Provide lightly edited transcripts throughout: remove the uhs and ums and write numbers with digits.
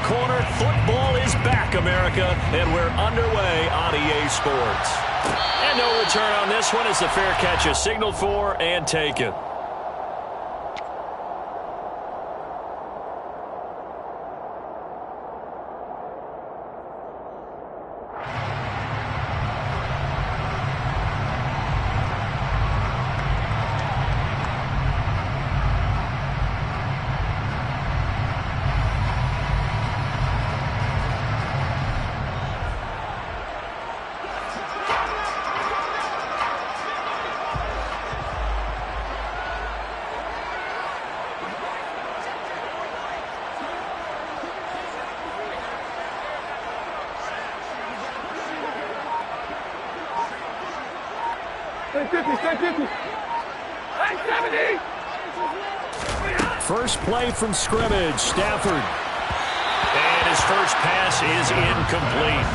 corner. Football is back, America, and we're underway on EA Sports. And no return on this one as the fair catch is signaled for and taken. First play from scrimmage, Stafford. And his first pass is incomplete.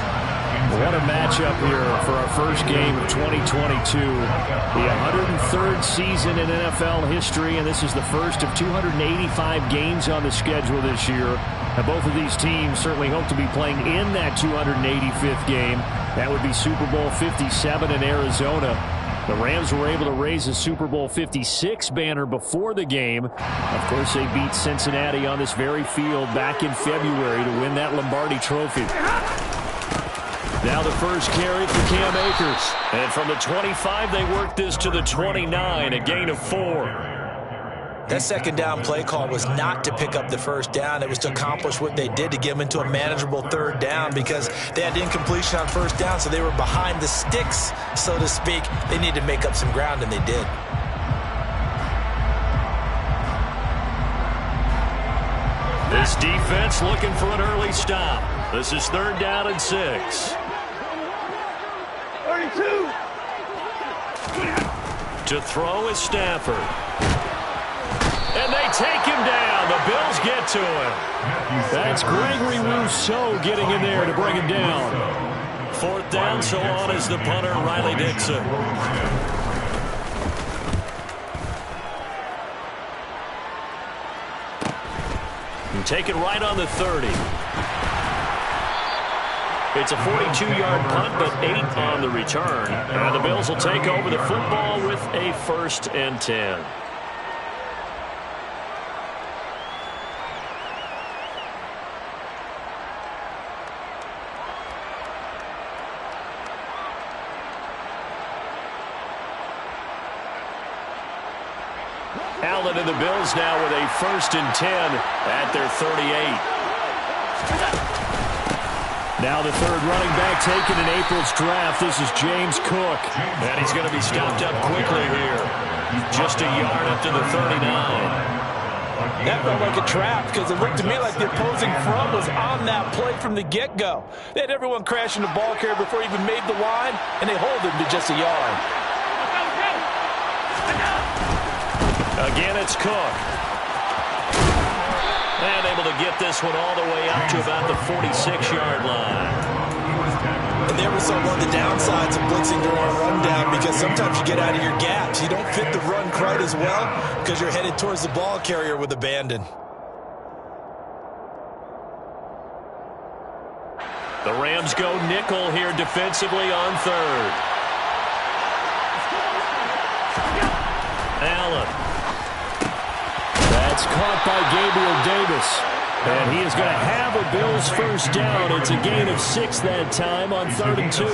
What a matchup here for our first game of 2022. The 103rd season in NFL history, and this is the first of 285 games on the schedule this year. And both of these teams certainly hope to be playing in that 285th game. That would be Super Bowl 57 in Arizona. The Rams were able to raise a Super Bowl 56 banner before the game. Of course, they beat Cincinnati on this very field back in February to win that Lombardi Trophy. Now the first carry for Cam Akers. And from the 25, they worked this to the 29, a gain of 4. That second down play call was not to pick up the first down. It was to accomplish what they did to get them into a manageable third down because they had incompletion on first down, so they were behind the sticks, so to speak. They needed to make up some ground, and they did. This defense looking for an early stop. This is 3rd down and 6. 32. To throw is Stafford. And they take him down. The Bills get to him. That's Gregory Rousseau getting in there to bring him down. 4th down, so on is the punter, Riley Dixon. And take it right on the 30. It's a 42-yard punt, but 8 on the return. And the Bills will take over the football with a 1st and 10. Allen and the Bills now with a 1st and 10 at their 38. Now the third running back taken in April's draft. This is James Cook. And he's going to be stopped up quickly here. Just a yard up to the 39. That felt like a trap because it looked to me like the opposing front was on that play from the get-go. They had everyone crashing the ball carrier before he even made the line, and they hold him to just a yard. Again, it's Cook. And able to get this one all the way up to about the 46-yard line. And there was one of the downsides of blitzing during a rundown because sometimes you get out of your gaps. You don't fit the run quite as well because you're headed towards the ball carrier with abandon. The Rams go nickel here defensively on 3rd. Allen. That's caught by Gabriel Davis. And he is going to have a Bills first down. It's a gain of 6 that time on 3rd and 2.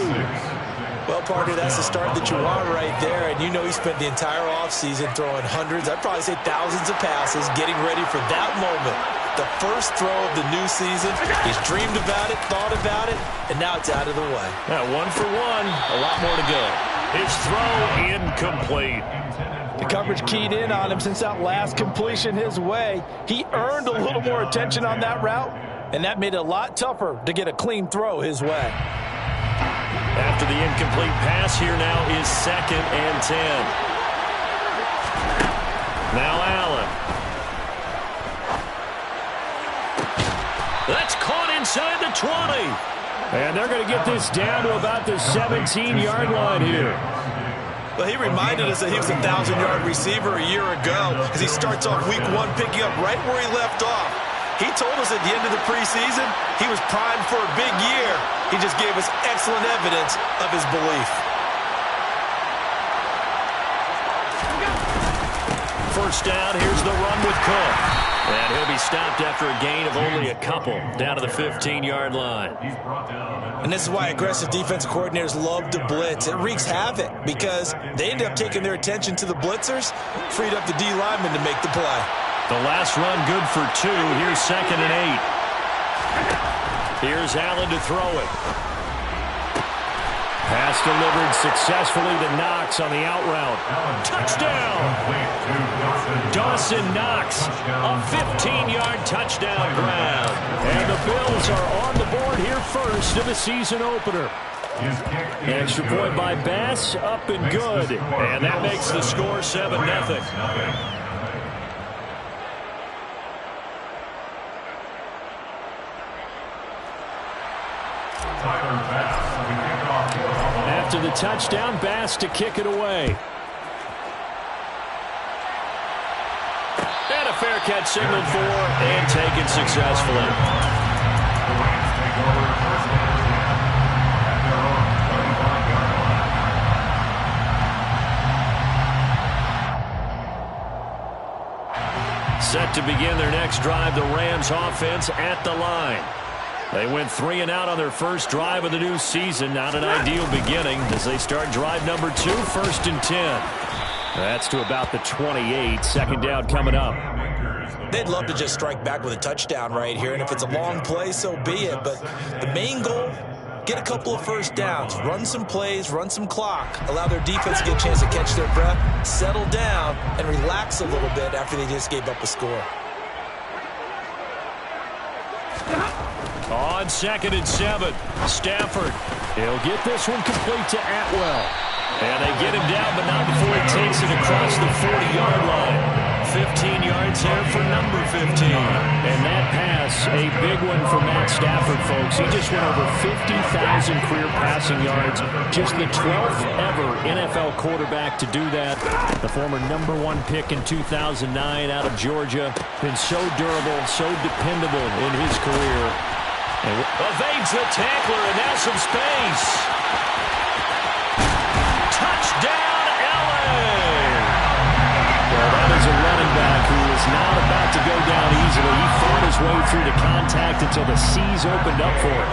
Well, partner, that's the start that you want right there. And you know he spent the entire offseason throwing hundreds, I'd probably say thousands of passes, getting ready for that moment. The first throw of the new season. He's dreamed about it, thought about it, and now it's out of the way. Now 1 for 1, a lot more to go. His throw incomplete. The coverage keyed in on him since that last completion his way. He earned a little more attention on that route, and that made it a lot tougher to get a clean throw his way. After the incomplete pass, here now is 2nd and 10. Now Allen. That's caught inside the 20. And they're going to get this down to about the 17-yard line here. Well, he reminded us that he was a 1,000-yard receiver a year ago as he starts off week 1 picking up right where he left off. He told us at the end of the preseason he was primed for a big year. He just gave us excellent evidence of his belief. First down, here's the run with Cook. And he'll be stopped after a gain of only a couple down to the 15-yard line. And this is why aggressive defensive coordinators love to blitz. It wreaks havoc because they end up taking their attention to the blitzers, freed up the D lineman to make the play. The last run good for 2. Here's 2nd and 8. Here's Allen to throw it. Pass delivered successfully to Knox on the out route. Touchdown! Dawson Knox, a 15-yard touchdown grab. And the Bills are on the board here first in the season opener. Extra point by Bass, up and good. And that makes the score 7-0. After the touchdown, Bass to kick it away. And a fair catch signaled for and taken successfully. Set to begin their next drive, the Rams offense at the line. They went 3 and out on their first drive of the new season. Not an ideal beginning as they start drive number 2, 1st and 10. That's to about the 28. 2nd down coming up. They'd love to just strike back with a touchdown right here, and if it's a long play, so be it. But the main goal, get a couple of first downs, run some plays, run some clock, allow their defense to get a chance to catch their breath, settle down, and relax a little bit after they just gave up a score. On 2nd and 7, Stafford. He'll get this one complete to Atwell. And they get him down, but not before he takes it across the 40-yard line. 15 yards there for number 15. And that pass, a big one for Matt Stafford, folks. He just went over 50,000 career passing yards. Just the 12th ever NFL quarterback to do that. The former #1 pick in 2009 out of Georgia. Been so durable, so dependable in his career. Evades the tackler, and now some space. Touchdown, LA! Well, that is a running back who is not about to go down easily. He fought his way through the contact until the seas opened up for him.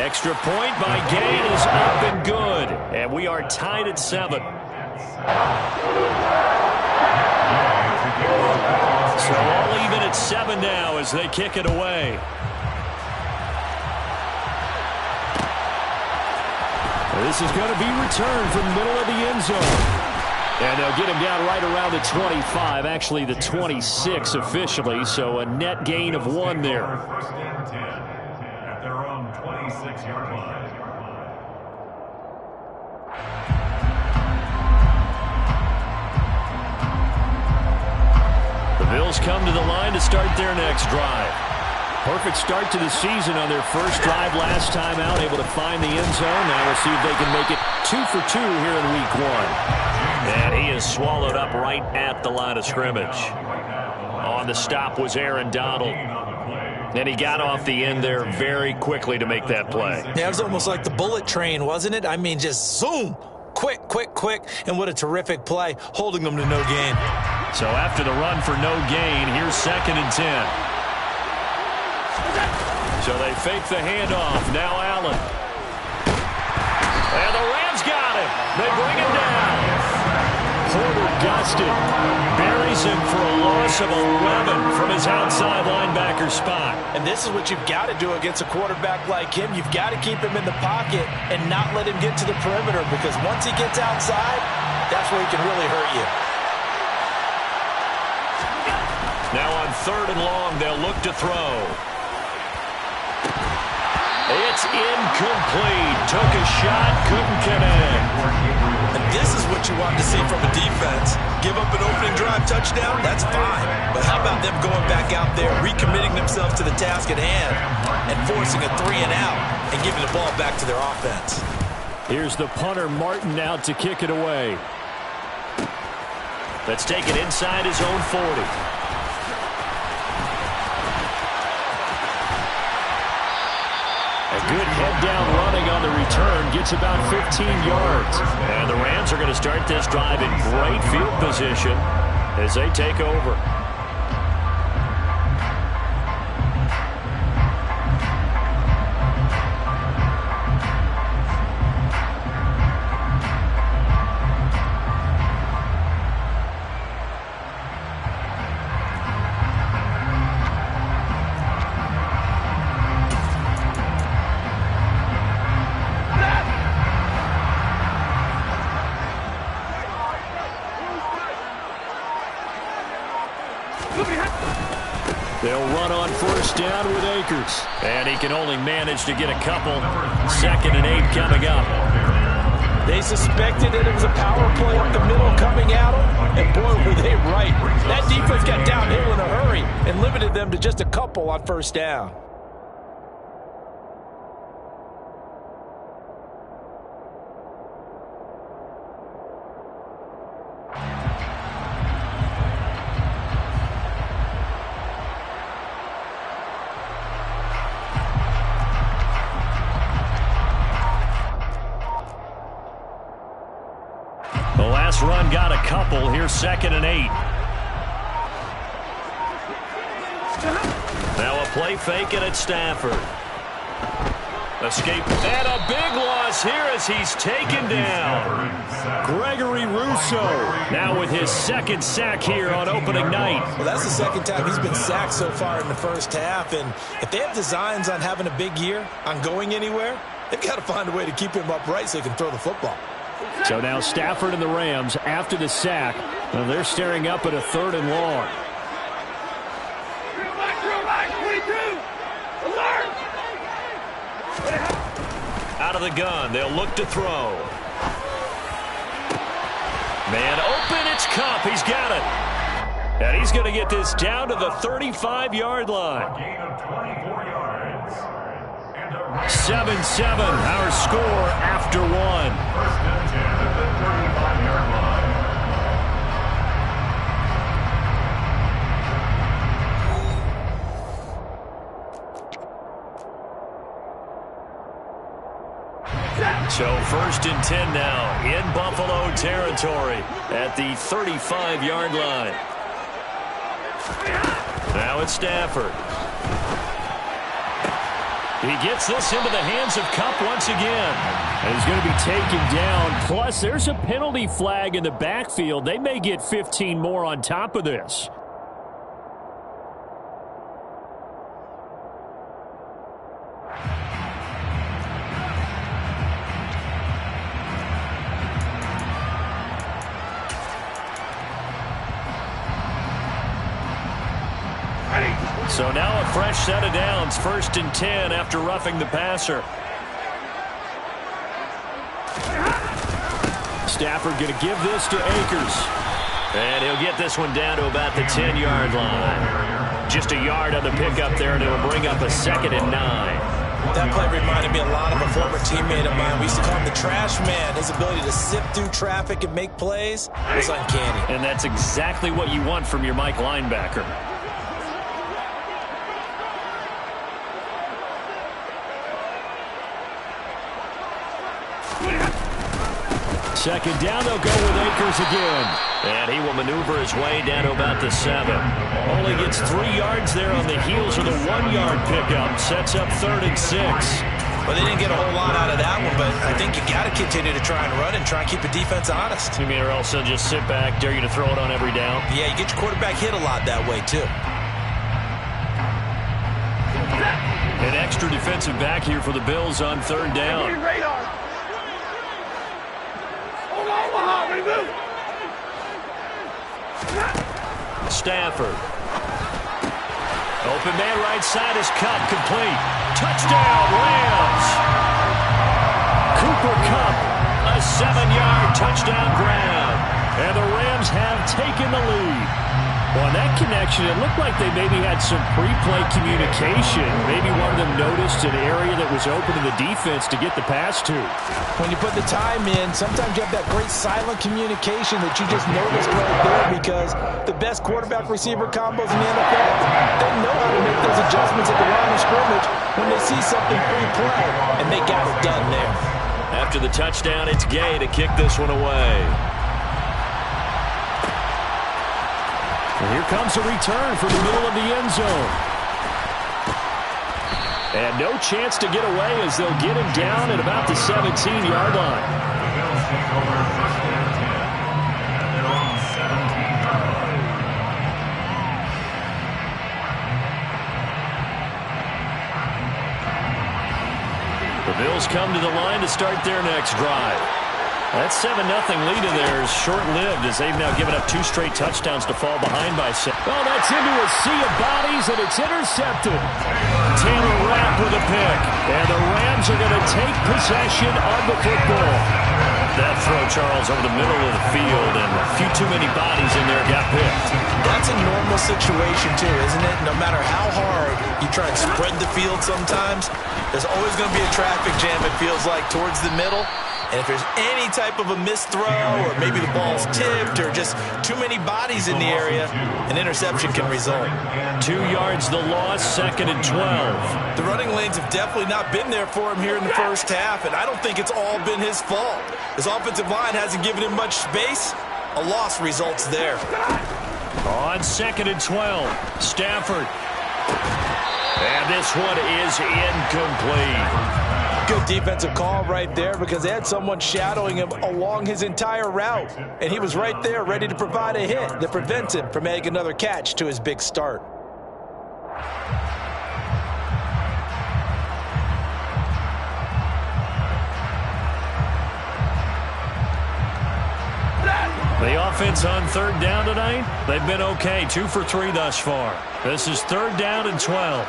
Extra point by Gain is up and good. And we are tied at 7. So all even at 7 now as they kick it away. This is going to be returned from the middle of the end zone. And they'll get him down right around the 25, actually the 26 officially, so a net gain of 1 there. At their own 26-yard line. The Bills come to the line to start their next drive. Perfect start to the season on their first drive last time out, able to find the end zone. Now we'll see if they can make it 2 for 2 here in week 1. And he is swallowed up right at the line of scrimmage. On the stop was Aaron Donald. And he got off the end there very quickly to make that play. Yeah, it was almost like the bullet train, wasn't it? I mean, just zoom. Quick, quick, quick. And what a terrific play, holding them to no gain. So after the run for no gain, here's 2nd and 10. So they fake the handoff. Now Allen. And the Rams got him. They bring him down. Porter gusted. Buries him for a loss of 11 from his outside linebacker spot. And this is what you've got to do against a quarterback like him. You've got to keep him in the pocket and not let him get to the perimeter, because once he gets outside, that's where he can really hurt you. Now on 3rd and long, they'll look to throw. It's incomplete. Took a shot, couldn't connect. And this is what you want to see from a defense. Give up an opening drive touchdown, that's fine. But how about them going back out there, recommitting themselves to the task at hand, and forcing a 3 and out, and giving the ball back to their offense. Here's the punter, Martin, out to kick it away. Let's take it inside his own 40. A good head-down running on the return gets about 15 yards. And the Rams are going to start this drive in great field position as they take over. They'll run on first down with Akers. And he can only manage to get a couple. 2nd and 8 coming up. They suspected that it was a power play up the middle coming at them, and boy, were they right. That defense got downhill in a hurry and limited them to just a couple on first down. The last run got a couple. Here's 2nd and 8. Now a play fake, and it's Stafford. Escape. And a big loss here as he's taken down. Gregory Rousseau Now with his 2nd sack here on opening night. Well, that's the 2nd time he's been sacked so far in the first half, and if they have designs on having a big year, on going anywhere, they've got to find a way to keep him upright so he can throw the football. So now Stafford and the Rams, after the sack, they're staring up at a 3rd and long. Out of the gun, they'll look to throw. Man open, it's Kupp. He's got it. And he's going to get this down to the 35-yard line. A gain of 24 yards. And a 7-7, our score after 1. 1st and 10 at the 35-yard line. So 1st and 10 now in Buffalo territory at the 35-yard line. Now it's Stafford. He gets this into the hands of Kupp once again. And he's going to be taken down. Plus, there's a penalty flag in the backfield. They may get 15 more on top of this. So now a fresh set of downs. 1st and 10 after roughing the passer. Stafford going to give this to Akers. And he'll get this one down to about the 10-yard line. Just a yard on the pickup there, and it'll bring up a 2nd and 9. That play reminded me a lot of a former teammate of mine. We used to call him the trash man. His ability to sift through traffic and make plays was uncanny. And that's exactly what you want from your Mike linebacker. 2nd down, they'll go with Akers again. And he will maneuver his way down to about the 7. Only gets 3 yards there on the heels of the 1-yard pickup. Sets up 3rd and 6. Well, they didn't get a whole lot out of that one, but I think you got to continue to try and run and try and keep the defense honest. You mean, or else they'll just sit back, dare you to throw it on every down? Yeah, you get your quarterback hit a lot that way, too. An extra defensive back here for the Bills on 3rd down. Stafford. Open man right side is Kupp, complete. Touchdown, Rams. Cooper Kupp, A 7-yard touchdown grab. and the Rams have taken the lead. Well, on that connection, it looked like they maybe had some pre-play communication. Maybe one of them noticed an area that was open to the defense to get the pass to. When you put the time in, sometimes you have that great silent communication that you just noticed right there, because the best quarterback-receiver combos in the NFL, they know how to make those adjustments at the line of scrimmage when they see something pre-play, and they got it done there. After the touchdown, it's Gay to kick this one away. And here comes a return from the middle of the end zone. And no chance to get away as they'll get him down at about the 17-yard line. The Bills come to the line to start their next drive. That 7-0 lead of theirs short-lived as they've now given up 2 straight touchdowns to fall behind by 7. Oh, that's into a sea of bodies, and it's intercepted. Taylor Rapp with a pick. And the Rams are going to take possession of the football. That throw, Charles, over the middle of the field, and a few too many bodies in there got picked. That's a normal situation, too, isn't it? No matter how hard you try and spread the field sometimes, there's always going to be a traffic jam, it feels like, towards the middle. And if there's any type of a missed throw, or maybe the ball's tipped, or just too many bodies in the area, an interception can result. 2 yards the loss, 2nd and 12. The running lanes have definitely not been there for him here in the first half, and I don't think it's all been his fault. His offensive line hasn't given him much space. A loss results there. On 2nd and 12, Stafford. And this one is incomplete. Good defensive call right there, because they had someone shadowing him along his entire route. And he was right there ready to provide a hit that prevents him from making another catch to his big start. The offense on 3rd down tonight, they've been okay. 2 for 3 thus far. This is 3rd down and 12.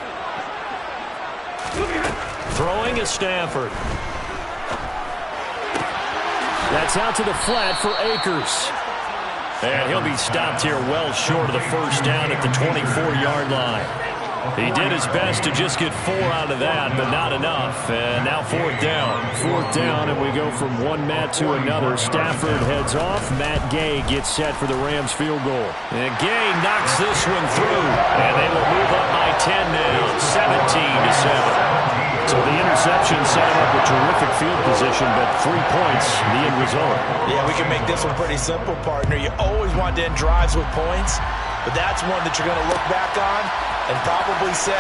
Throwing is Stafford. That's out to the flat for Akers. And he'll be stopped here well short of the first down at the 24-yard line. He did his best to just get 4 out of that, but not enough. And now 4th down. 4th down, and we go from one Matt to another. Stafford heads off. Matt Gay gets set for the Rams field goal. And Gay knocks this one through. And they will move up by 10 now, 17-7. So the interception set him up a terrific field position, but 3 points, the end result. Yeah, we can make this one pretty simple, partner. You always want to end drives with points, but that's one that you're going to look back on and probably say,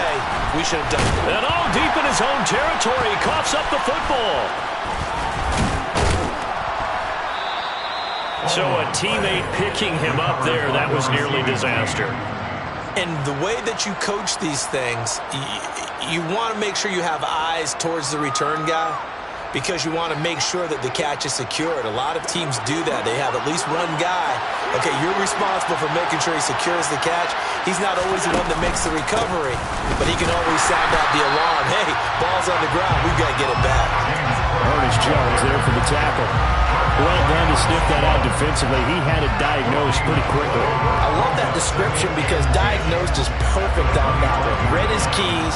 we should have done it. And all deep in his own territory, he coughs up the football. So a teammate picking him up there, that was nearly disaster. And the way that you coach these things, you want to make sure you have eyes towards the return guy, because you want to make sure that the catch is secured. A lot of teams do that. They have at least one guy. Okay, you're responsible for making sure he secures the catch. He's not always the one that makes the recovery, but he can always sound out the alarm. Hey, ball's on the ground. We've got to get it back. Ernest Jones there for the tackle. Well done to sniff that out defensively. He had it diagnosed pretty quickly. I love that description, because diagnosed is perfect on that one. Read his keys,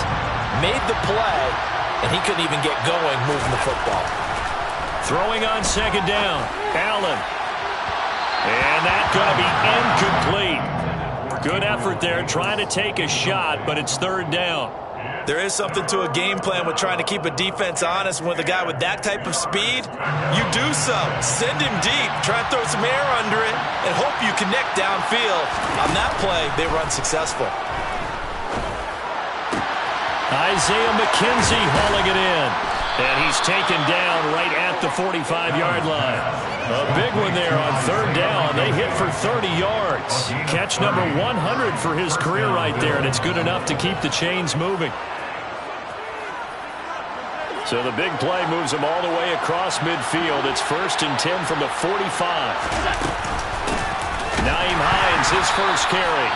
made the play, and he couldn't even get going moving the football. Throwing on 2nd down, Allen. And that's going to be incomplete. Good effort there, trying to take a shot, but it's 3rd down. There is something to a game plan with trying to keep a defense honest. With a guy with that type of speed, you do so. Send him deep, try and throw some air under it, and hope you connect downfield. On that play, they run successful. Isaiah McKenzie hauling it in. And he's taken down right at the 45-yard line. A big one there on 3rd down. They hit for 30 yards. Catch number 100 for his career right there, and it's good enough to keep the chains moving. So the big play moves him all the way across midfield. It's 1st and 10 from the 45. Nyheim Hines, his first carry.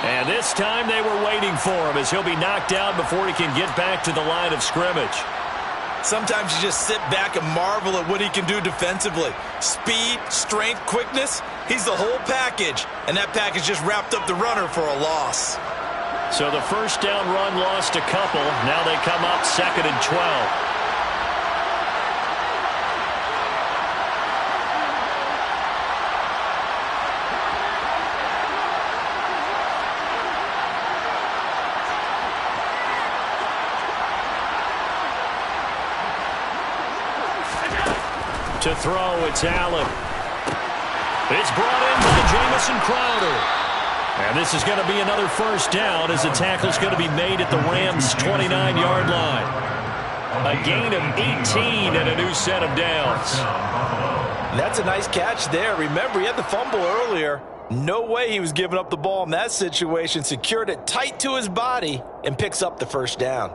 And this time they were waiting for him, as he'll be knocked down before he can get back to the line of scrimmage. Sometimes you just sit back and marvel at what he can do defensively. Speed, strength, quickness, he's the whole package. And that package just wrapped up the runner for a loss. So the first down run lost a couple. Now they come up 2nd and 12. To throw, it's Allen. It's brought in by Jamison Crowder. And this is going to be another first down as the tackle's going to be made at the Rams' 29-yard line. A gain of 18 and a new set of downs. That's a nice catch there. Remember, he had the fumble earlier. No way he was giving up the ball in that situation. Secured it tight to his body and picks up the first down.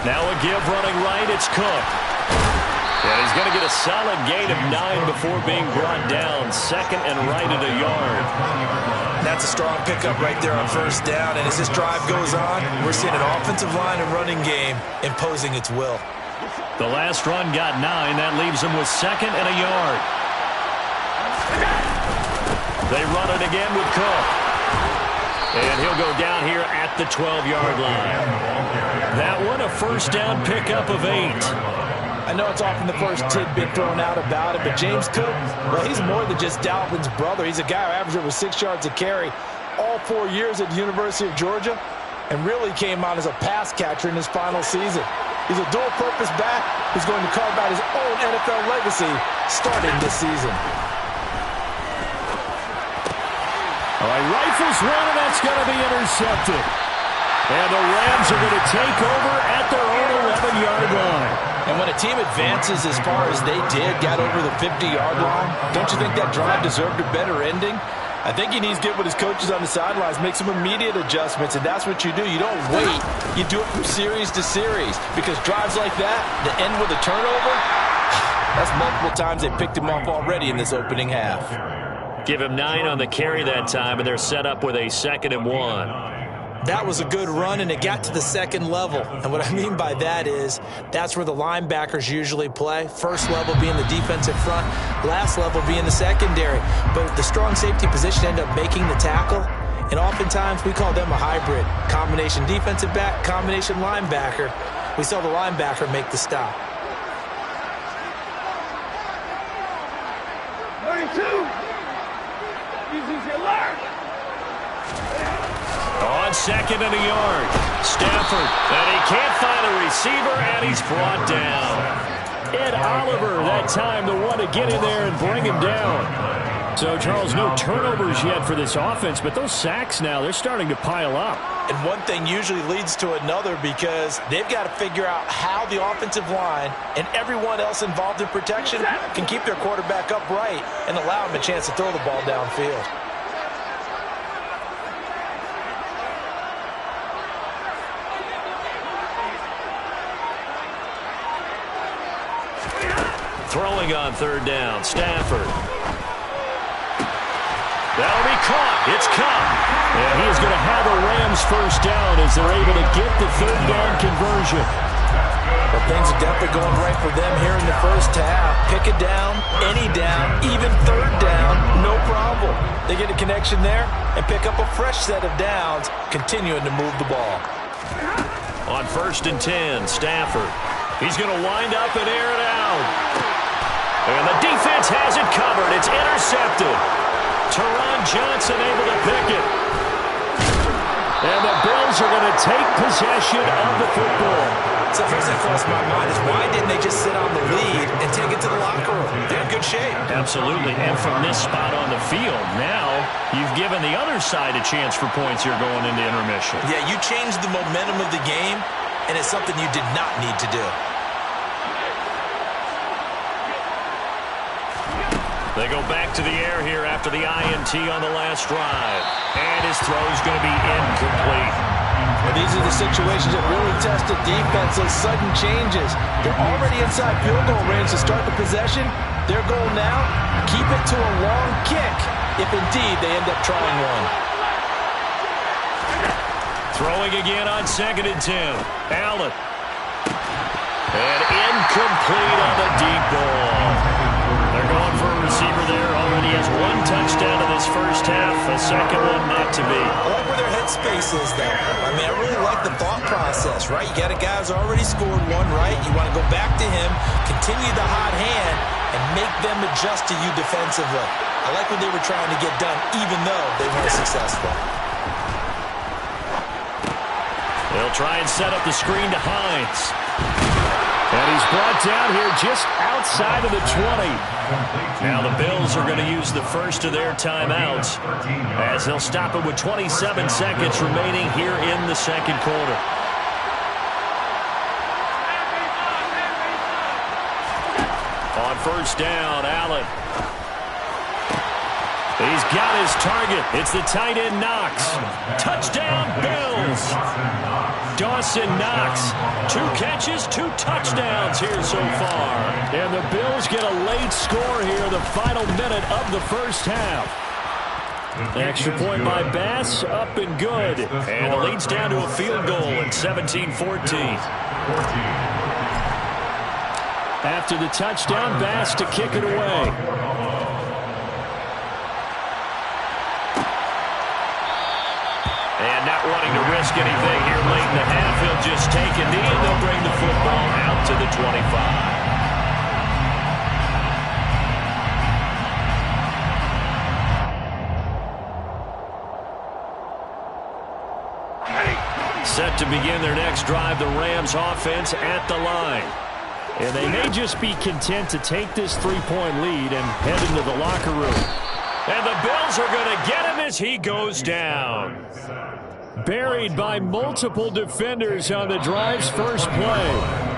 Now a give running right, it's Cook. And he's going to get a solid gain of 9 before being brought down. 2nd and right at a yard. That's a strong pickup right there on first down. And as this drive goes on, we're seeing an offensive line and running game imposing its will. The last run got 9. That leaves him with 2nd and a yard. They run it again with Cook. And he'll go down here at the 12-yard line. That one, a first down pickup of 8. I know it's often the first tidbit thrown out about it, but James Cook, well, he's more than just Dalvin's brother. He's a guy who averaged over 6 yards a carry all 4 years at the University of Georgia and really came out as a pass catcher in his final season. He's a dual-purpose back who's going to carve out his own NFL legacy starting this season. All right, rifles one, and that's going to be intercepted. And the Rams are going to take over at their own 11-yard line. And when a team advances as far as they did, got over the 50-yard line, don't you think that drive deserved a better ending? I think he needs to get with his coaches on the sidelines, make some immediate adjustments, and that's what you do. You don't wait. You do it from series to series, because drives like that, that end with a turnover, that's multiple times they picked him off already in this opening half. Give him 9 on the carry that time, and they're set up with a 2nd and 1. That was a good run, and it got to the second level. And what I mean by that is that's where the linebackers usually play. First level being the defensive front, last level being the secondary. But the strong safety position ended up making the tackle, and oftentimes we call them a hybrid. Combination defensive back, combination linebacker. We saw the linebacker make the stop. 32. Uses your leg. On 2nd and a yard, Stafford, and he can't find a receiver, and he's brought down. Ed Oliver, that time, the one to get in there and bring him down. So, Charles, no turnovers yet for this offense, but those sacks now, they're starting to pile up. And one thing usually leads to another, because they've got to figure out how the offensive line and everyone else involved in protection can keep their quarterback upright and allow him a chance to throw the ball downfield. Throwing on 3rd down, Stafford. That'll be caught. It's caught. And he is going to have the Rams first down as they're able to get the 3rd down conversion. Well, things are definitely going right for them here in the first half. Pick a down, any down, even 3rd down, no problem. They get a connection there and pick up a fresh set of downs, continuing to move the ball. On 1st and 10, Stafford. He's going to wind up and air it out. And the defense has it covered. It's intercepted. Teron Johnson able to pick it. And the Bills are going to take possession of the football. So first thing crossed my mind is, why didn't they just sit on the lead and take it to the locker room? They're in good shape. Absolutely. And from this spot on the field, now you've given the other side a chance for points here going into intermission. Yeah, you changed the momentum of the game, and it's something you did not need to do. They go back to the air here after the INT on the last drive. And his throw is going to be incomplete. Well, these are the situations that really test the defense, those sudden changes. They're already inside field goal range to start the possession. Their goal now, keep it to a long kick, if indeed they end up trying one. Throwing again on 2nd and 10. Allen. And incomplete on the deep ball. They're going for a receiver there. Already has 1 touchdown in this first half. A second one not to be. I like where their headspace is, though. I mean, I really like the thought process, right? You got a guy who's already scored one, right? You want to go back to him, continue the hot hand, and make them adjust to you defensively. I like what they were trying to get done, even though they weren't successful. They'll try and set up the screen to Hines. And he's brought down here just outside of the 20. Now the Bills are going to use the first of their timeouts as they'll stop it with 27 seconds remaining here in the second quarter. On first down, Allen. He's got his target. It's the tight end Knox. Touchdown, Bills. Dawson Knox. 2 catches, 2 touchdowns here so far. And the Bills get a late score here, the final minute of the first half. Extra point by Bass, up and good. And the lead's down to a field goal at 17-14. After the touchdown, Bass to kick it away. And not wanting to risk anything here late in the half, he'll just take a knee and they'll bring the football out to the 25. Set to begin their next drive, the Rams offense at the line. And they may just be content to take this 3-point lead and head into the locker room. And the Bills are going to get him as he goes down. Buried by multiple defenders on the drive's first play.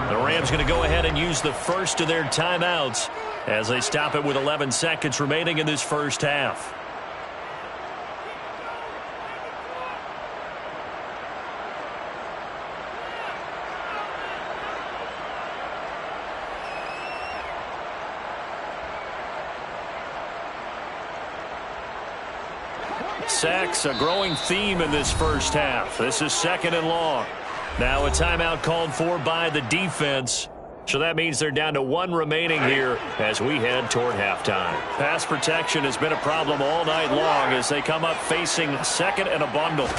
The Rams going to go ahead and use the first of their timeouts as they stop it with 11 seconds remaining in this first half. Sacks, a growing theme in this first half. This is 2nd and long. Now a timeout called for by the defense. So that means they're down to 1 remaining here as we head toward halftime. Pass protection has been a problem all night long as they come up facing 2nd and a bundle.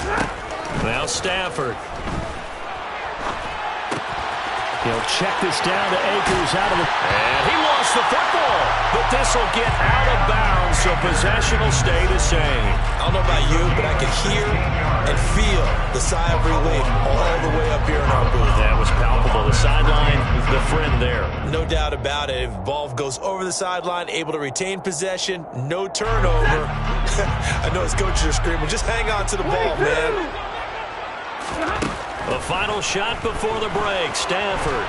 Now Stafford. He'll check this down to Akers out of the... And he lost the football, but this will get out of bounds, so possession will stay the same. I don't know about you, but I could hear and feel the sigh of relief all the way up here in our booth. That was palpable. The sideline, the friend there. No doubt about it. If the ball goes over the sideline, able to retain possession, no turnover. I know his coaches are screaming, just hang on to the ball, man. The final shot before the break, Stafford.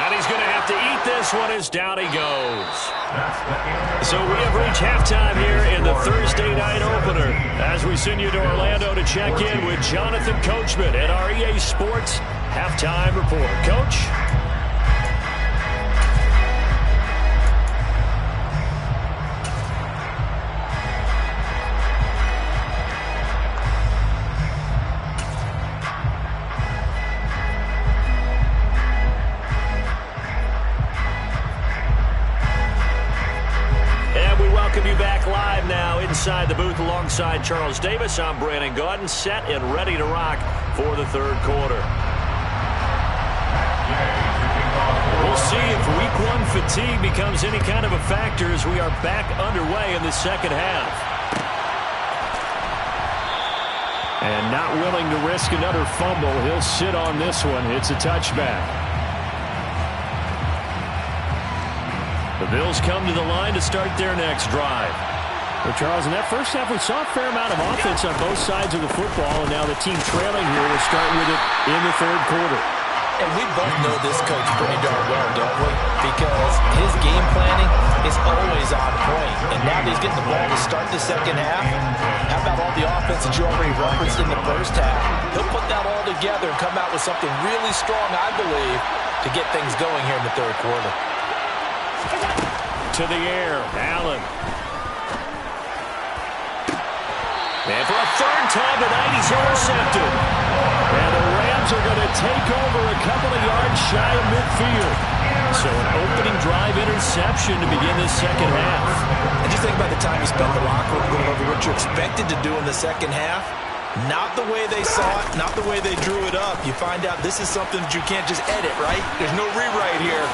And he's going to have to eat this one as down he goes. So we have reached halftime here in the Thursday night opener as we send you to Orlando to check in with Jonathan Coachman at our EA Sports Halftime Report. Coach? Inside the booth alongside Charles Davis, I'm Brandon Gaudin, set and ready to rock for the third quarter. We'll see if week 1 fatigue becomes any kind of a factor as we are back underway in the second half. And not willing to risk another fumble, he'll sit on this one. It's a touchback. The Bills come to the line to start their next drive. Well, Charles, in that first half, we saw a fair amount of offense on both sides of the football, and now the team trailing here will start with it in the third quarter. And we both know this coach pretty darn well, don't we? Because his game planning is always on point. now that he's getting the ball to start the second half, how about all the offense that you already referenced in the first half? He'll put that all together and come out with something really strong, I believe, to get things going here in the third quarter. To the air, Allen. And for a third time tonight, he's intercepted. And the Rams are going to take over a couple of yards shy of midfield. So an opening drive interception to begin this second half. And just think about the time you spent in the locker room going over what you expected to do in the second half. Not the way they saw it, not the way they drew it up. You find out this is something that you can't just edit, right? There's no rewrite here.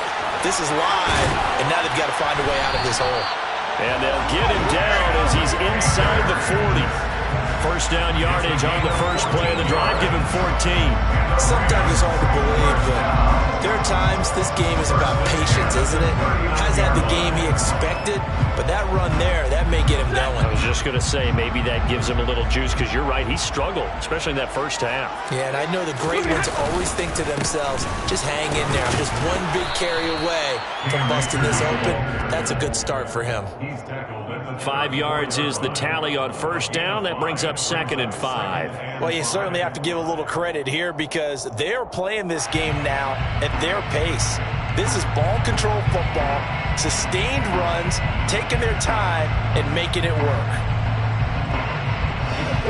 This is live, and now they've got to find a way out of this hole. And they'll get him down as he's inside the 40. First down yardage on the first play of the drive, give him 14. Sometimes it's hard to believe, but there are times this game is about patience, isn't it? Hasn't had the game he expected, but that run there, that may get him going. I was just going to say, maybe that gives him a little juice, because you're right, he struggled, especially in that first half. Yeah, and I know the great ones always think to themselves, just hang in there. I'm just one big carry away from busting this open. That's a good start for him. 5 yards is the tally on first down. That brings up 2nd and 5. Well, you certainly have to give a little credit here because they're playing this game now at their pace. This is ball control football, sustained runs, taking their time and making it work.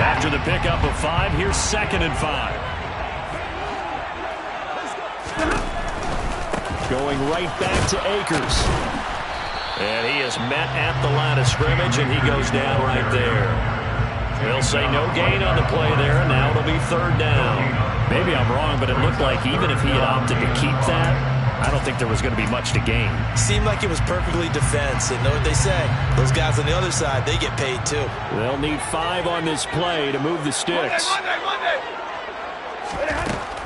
After the pickup of 5, here's 2nd and 5. Going right back to Akers. And he is met at the line of scrimmage, and he goes down right there. They'll say no gain on the play there, and now it'll be 3rd down. Maybe I'm wrong, but it looked like even if he had opted to keep that, I don't think there was going to be much to gain. Seemed like it was perfectly defense, and know what they say. Those guys on the other side, they get paid too. They'll need 5 on this play to move the sticks.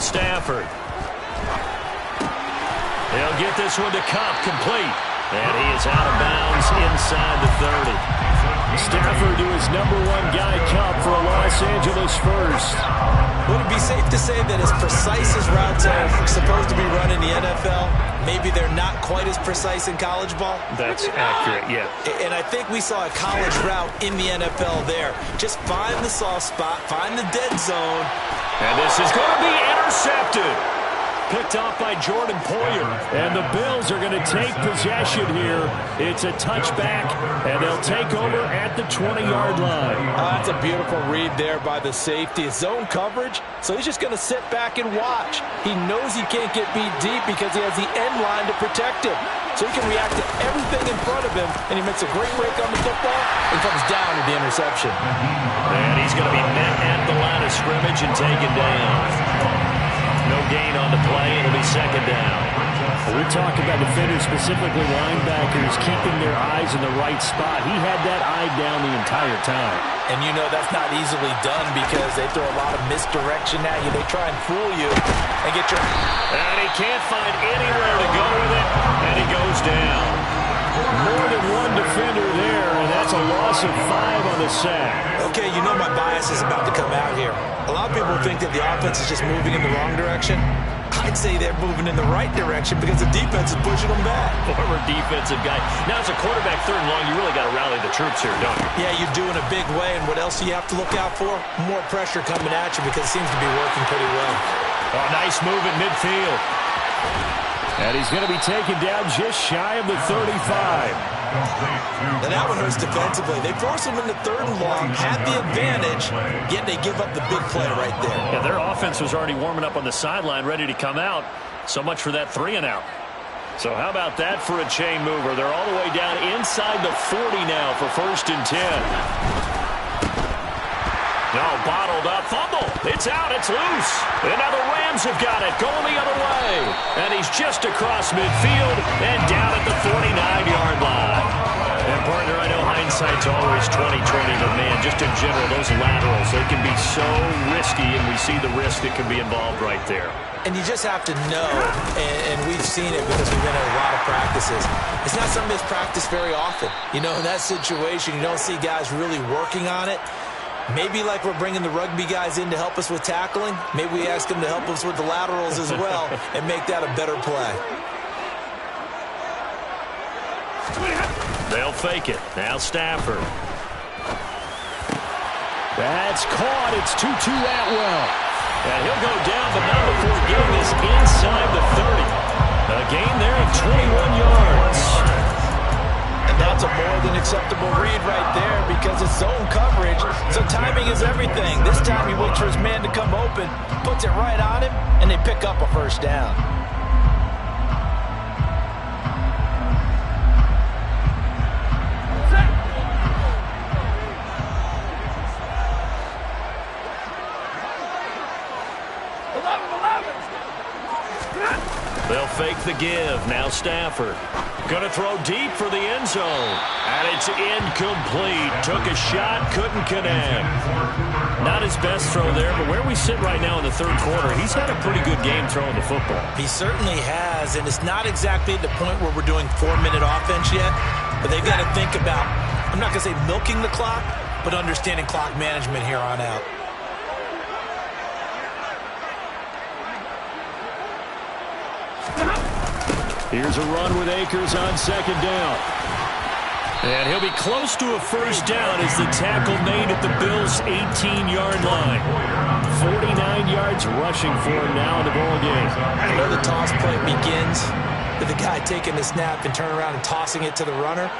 Stafford. They'll get this one to Cup, complete. And he is out of bounds inside the 30. Stafford to his #1 guy, Cup, for a Los Angeles first. Would it be safe to say that as precise as routes are supposed to be run in the NFL, maybe they're not quite as precise in college ball? That's accurate, yeah. And I think we saw a college route in the NFL there. Just find the soft spot, find the dead zone. And this is going to be intercepted. Picked off by Jordan Poyer. And the Bills are going to take possession here. It's a touchback, and they'll take over at the 20-yard line. That's a beautiful read there by the safety. It's zone coverage, so he's just going to sit back and watch. He knows he can't get beat deep because he has the end line to protect him. So he can react to everything in front of him, and he makes a great break on the football and comes down with the interception. And he's going to be met at the line of scrimmage and taken down. No gain on the play. It'll be 2nd down. We talk about defenders, specifically linebackers, keeping their eyes in the right spot. He had that eye down the entire time. And you know that's not easily done because they throw a lot of misdirection at you. They try and fool you and get your... And he can't find anywhere to go with it, and he goes down. More than one defender there, and that's a loss of 5 on the sack. Okay, you know my bias is about to come out here. A lot of people think that the offense is just moving in the wrong direction. I'd say they're moving in the right direction because the defense is pushing them back. Former defensive guy. Now, as a quarterback 3rd and long, you really got to rally the troops here, don't you? Yeah, you do in a big way, and what else do you have to look out for? More pressure coming at you because it seems to be working pretty well. Oh, nice move at midfield. And he's going to be taken down just shy of the 35. And that one hurts defensively. They force him into 3rd and long, had the advantage, yet they give up the big play right there. Yeah, their offense was already warming up on the sideline, ready to come out. So much for that 3 and out. So how about that for a chain mover? They're all the way down inside the 40 now for 1st and 10. No, bottled up, fumble. It's out, it's loose. And now the Rams have got it, going the other way. And he's just across midfield and down at the 49-yard line. And partner, I know hindsight's always 20/20, but man, just in general, those laterals, they can be so risky, and we see the risk that can be involved right there. And you just have to know, and we've seen it because we've been at a lot of practices. It's not something that's practiced very often. You know, in that situation, you don't see guys really working on it. Maybe like we're bringing the rugby guys in to help us with tackling, maybe we ask them to help us with the laterals as well and make that a better play. They'll fake it. Now Stafford. That's caught. It's 2-2 Atwell. And he'll go down, but not before getting this inside the 30. A gain there of 21 yards. And that's a more than acceptable read right there because it's zone coverage, so timing is everything. This time he waits for his man to come open, puts it right on him, and they pick up a first down. They'll fake the give. Now Stafford. Going to throw deep for the end zone. And it's incomplete. Took a shot, couldn't connect. Not his best throw there, but where we sit right now in the third quarter, he's had a pretty good game throwing the football. He certainly has, and it's not exactly at the point where we're doing 4-minute offense yet, but they've got to think about, I'm not going to say milking the clock, but understanding clock management here on out. Here's a run with Akers on second down. And he'll be close to a first down as the tackle made at the Bills' 18-yard line. 49 yards rushing for him now in the ball game. I know the toss play begins with the guy taking the snap and turning around and tossing it to the runner.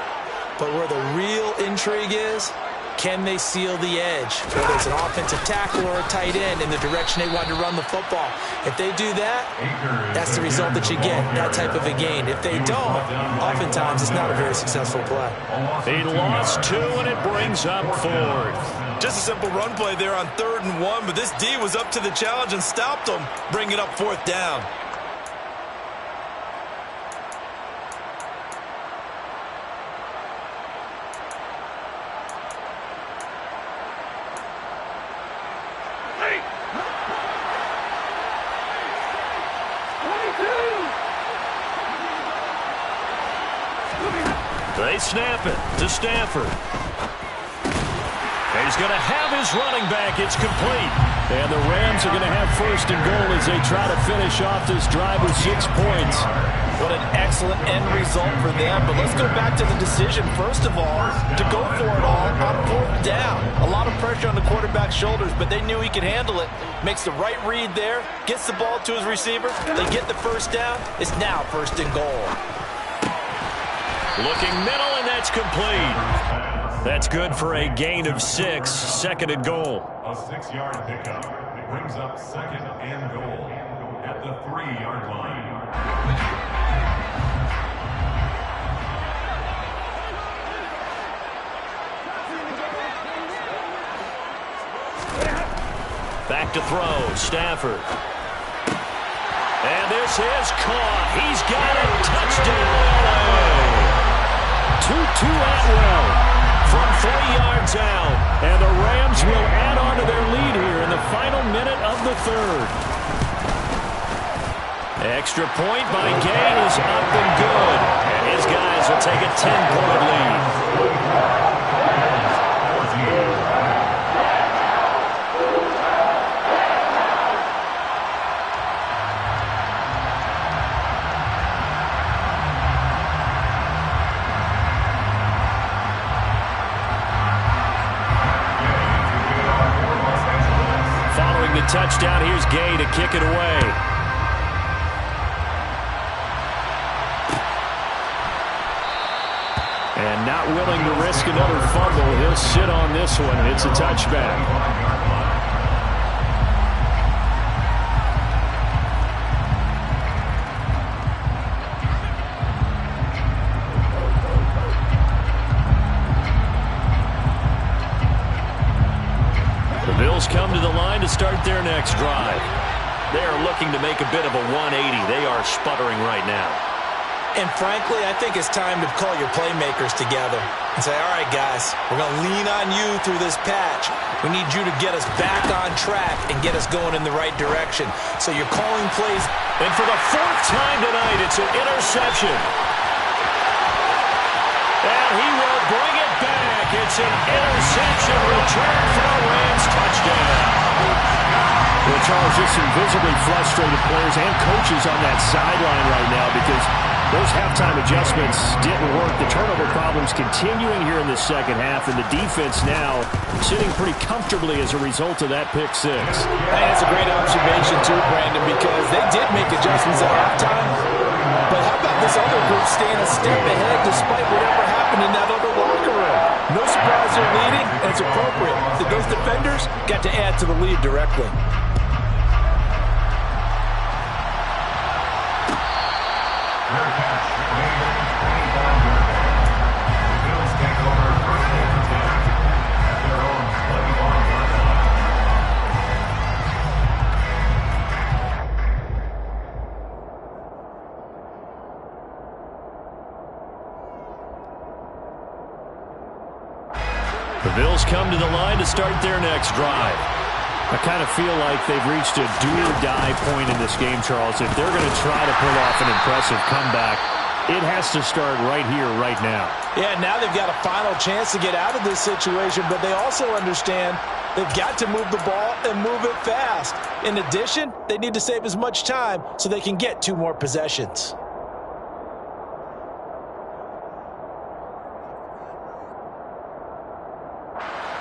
But where the real intrigue is, can they seal the edge? Whether it's an offensive tackle or a tight end in the direction they want to run the football. If they do that, that's the result that you get, that type of a gain. If they don't, oftentimes it's not a very successful play. He lost 2, and it brings up 4th. Just a simple run play there on 3rd and 1, but this D was up to the challenge and stopped them, bringing up 4th down. They snap it to Stafford. And he's going to have his running back. It's complete. And the Rams are going to have first and goal as they try to finish off this drive with 6 points. What an excellent end result for them. But let's go back to the decision, first of all, to go for it all on 4th down. A lot of pressure on the quarterback's shoulders, but they knew he could handle it. Makes the right read there, gets the ball to his receiver. They get the first down. It's now first and goal. Looking middle, and that's complete. That's good for a gain of 6. Second and goal. A 6-yard pickup. It brings up second and goal at the 3-yard line. Back to throw. Stafford. And this is caught. He's got it. Touchdown. 2-2 Atwell from 3 yards out. And the Rams will add on to their lead here in the final minute of the third. Extra point by Gay is up and good. And his guys will take a 10-point lead. Touchdown. Here's Gay to kick it away. And not willing to risk another fumble. He'll sit on this one. It's a touchback. Come to the line to start their next drive. They are looking to make a bit of a 180. They are sputtering right now. And frankly, I think it's time to call your playmakers together and say, all right, guys, we're going to lean on you through this patch. We need you to get us back on track and get us going in the right direction. So you're calling plays. And for the 4th time tonight, it's an interception. And he will bring it back. It's an interception return for a Rams touchdown. Well, Charles, just some visibly frustrated players and coaches on that sideline right now because Those halftime adjustments didn't work. The turnover problems continuing here in the second half, and the defense now sitting pretty comfortably as a result of that pick six. Hey, that's a great observation too, Brandon, because they did make adjustments at halftime. But how about this other group staying a step ahead despite whatever happened in that other locker room? No surprise they're leading, and it's appropriate that those defenders got to add to the lead directly. The Bills come to the line to start their next drive. I kind of feel like they've reached a do-or-die point in this game, Charles. If they're going to try to pull off an impressive comeback, it has to start right here, right now. Yeah, now they've got a final chance to get out of this situation, but they also understand they've got to move the ball and move it fast. In addition, they need to save as much time so they can get 2 more possessions.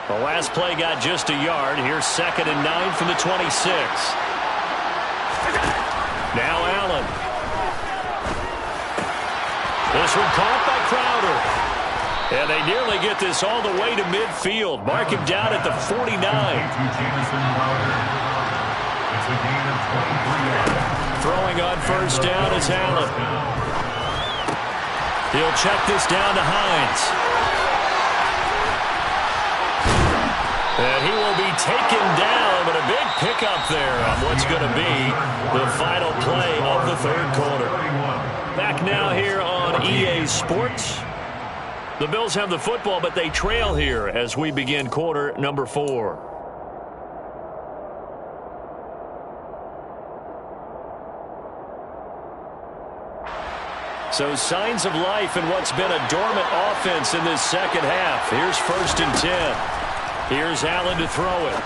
The last play got just a yard. Here's 2nd and 9 from the 26. Now Allen. This one caught by Crowder. And they nearly get this all the way to midfield. Mark him down at the 49. Throwing on first down is Allen. He'll check this down to Hines. And he will be taken down, but a big pickup there on what's going to be the final play of the third quarter. Back now here on EA Sports. The Bills have the football, but they trail here as we begin quarter number 4. So signs of life in what's been a dormant offense in this second half. Here's 1st and 10. Here's Allen to throw it.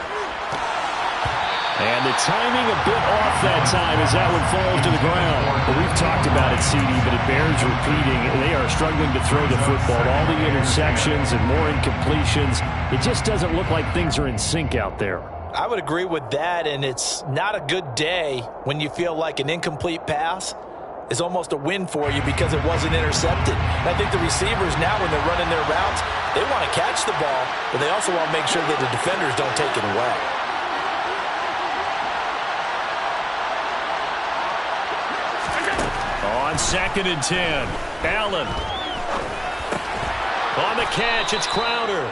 And the timing a bit off that time as that one falls to the ground. Well, we've talked about it, CD, but it bears repeating. They are struggling to throw the football. All the interceptions and more incompletions. It just doesn't look like things are in sync out there. I would agree with that, and it's not a good day when you feel like an incomplete pass is almost a win for you because it wasn't intercepted. And I think the receivers now, when they're running their routes, they want to catch the ball, but they also want to make sure that the defenders don't take it away. On 2nd and 10, Allen. On the catch, it's Crowder.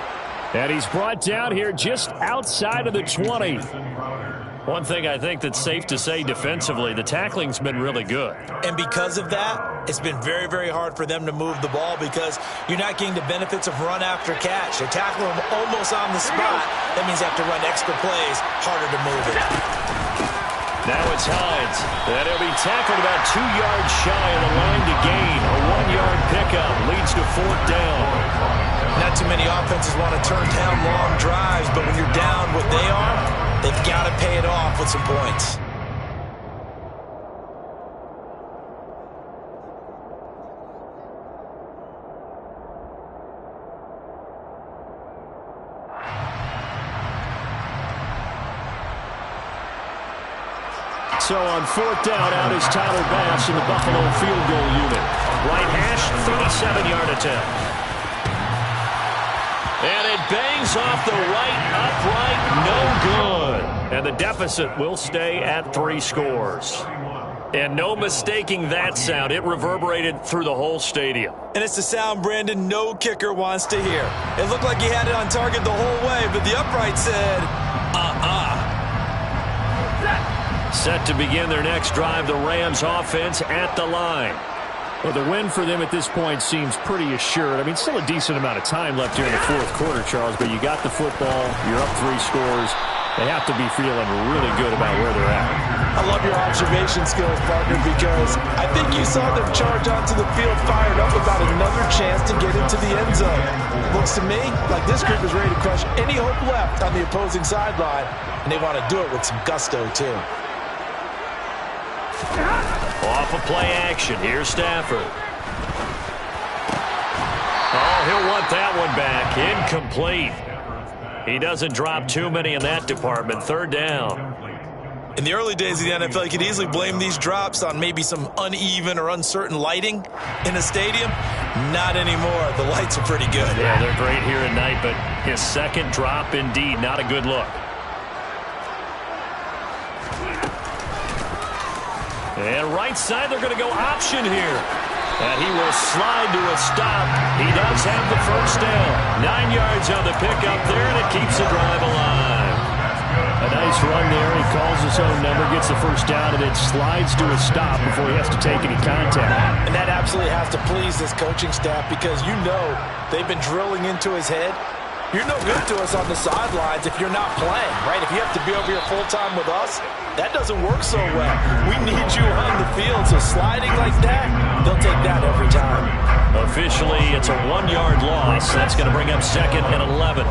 And he's brought down here just outside of the 20. One thing I think that's safe to say defensively, the tackling's been really good. And because of that, it's been very, very hard for them to move the ball because you're not getting the benefits of run after catch. They're tackling them almost on the spot. That means they have to run extra plays, harder to move it. Now it's Hines. And he'll be tackled about 2 yards shy of the line to gain. A 1-yard pickup leads to 4th down. Not too many offenses want to turn down long drives, but when you're down what they are, they've got to pay it off with some points. So on 4th down, out is Tyler Bass in the Buffalo field goal unit. Right hash, 37-yard attempt. And it bangs off the right upright, no good. And the deficit will stay at 3 scores. And no mistaking that sound. It reverberated through the whole stadium. And it's the sound, Brandon, no kicker wants to hear. It looked like he had it on target the whole way, but the upright said, Set to begin their next drive, the Rams offense at the line. Well, the win for them at this point seems pretty assured. I mean, still a decent amount of time left here in the 4th quarter, Charles, but you got the football, you're up 3 scores. They have to be feeling really good about where they're at. I love your observation skills, partner, because I think you saw them charge onto the field fired up about another chance to get into the end zone. Looks to me like this group is ready to crush any hope left on the opposing sideline, and they want to do it with some gusto, too. Off of play action. Here's Stafford. Oh, he'll want that one back. Incomplete. He doesn't drop too many in that department. Third down. In the early days of the NFL, you could easily blame these drops on maybe some uneven or uncertain lighting in a stadium. Not anymore. The lights are pretty good. Yeah, they're great here at night, but his second drop, indeed, not a good look. And right side, they're going to go option here. And he will slide to a stop. He does have the first down. 9 yards on the pickup there, and it keeps the drive alive. A nice run there. He calls his own number, gets the first down, and then slides to a stop before he has to take any contact. And that absolutely has to please this coaching staff because you know they've been drilling into his head. You're no good to us on the sidelines if you're not playing, right? If you have to be over here full-time with us, that doesn't work so well. We need you on the field, so sliding like that, they'll take that every time. Officially, it's a 1-yard loss. That's going to bring up 2nd and 11.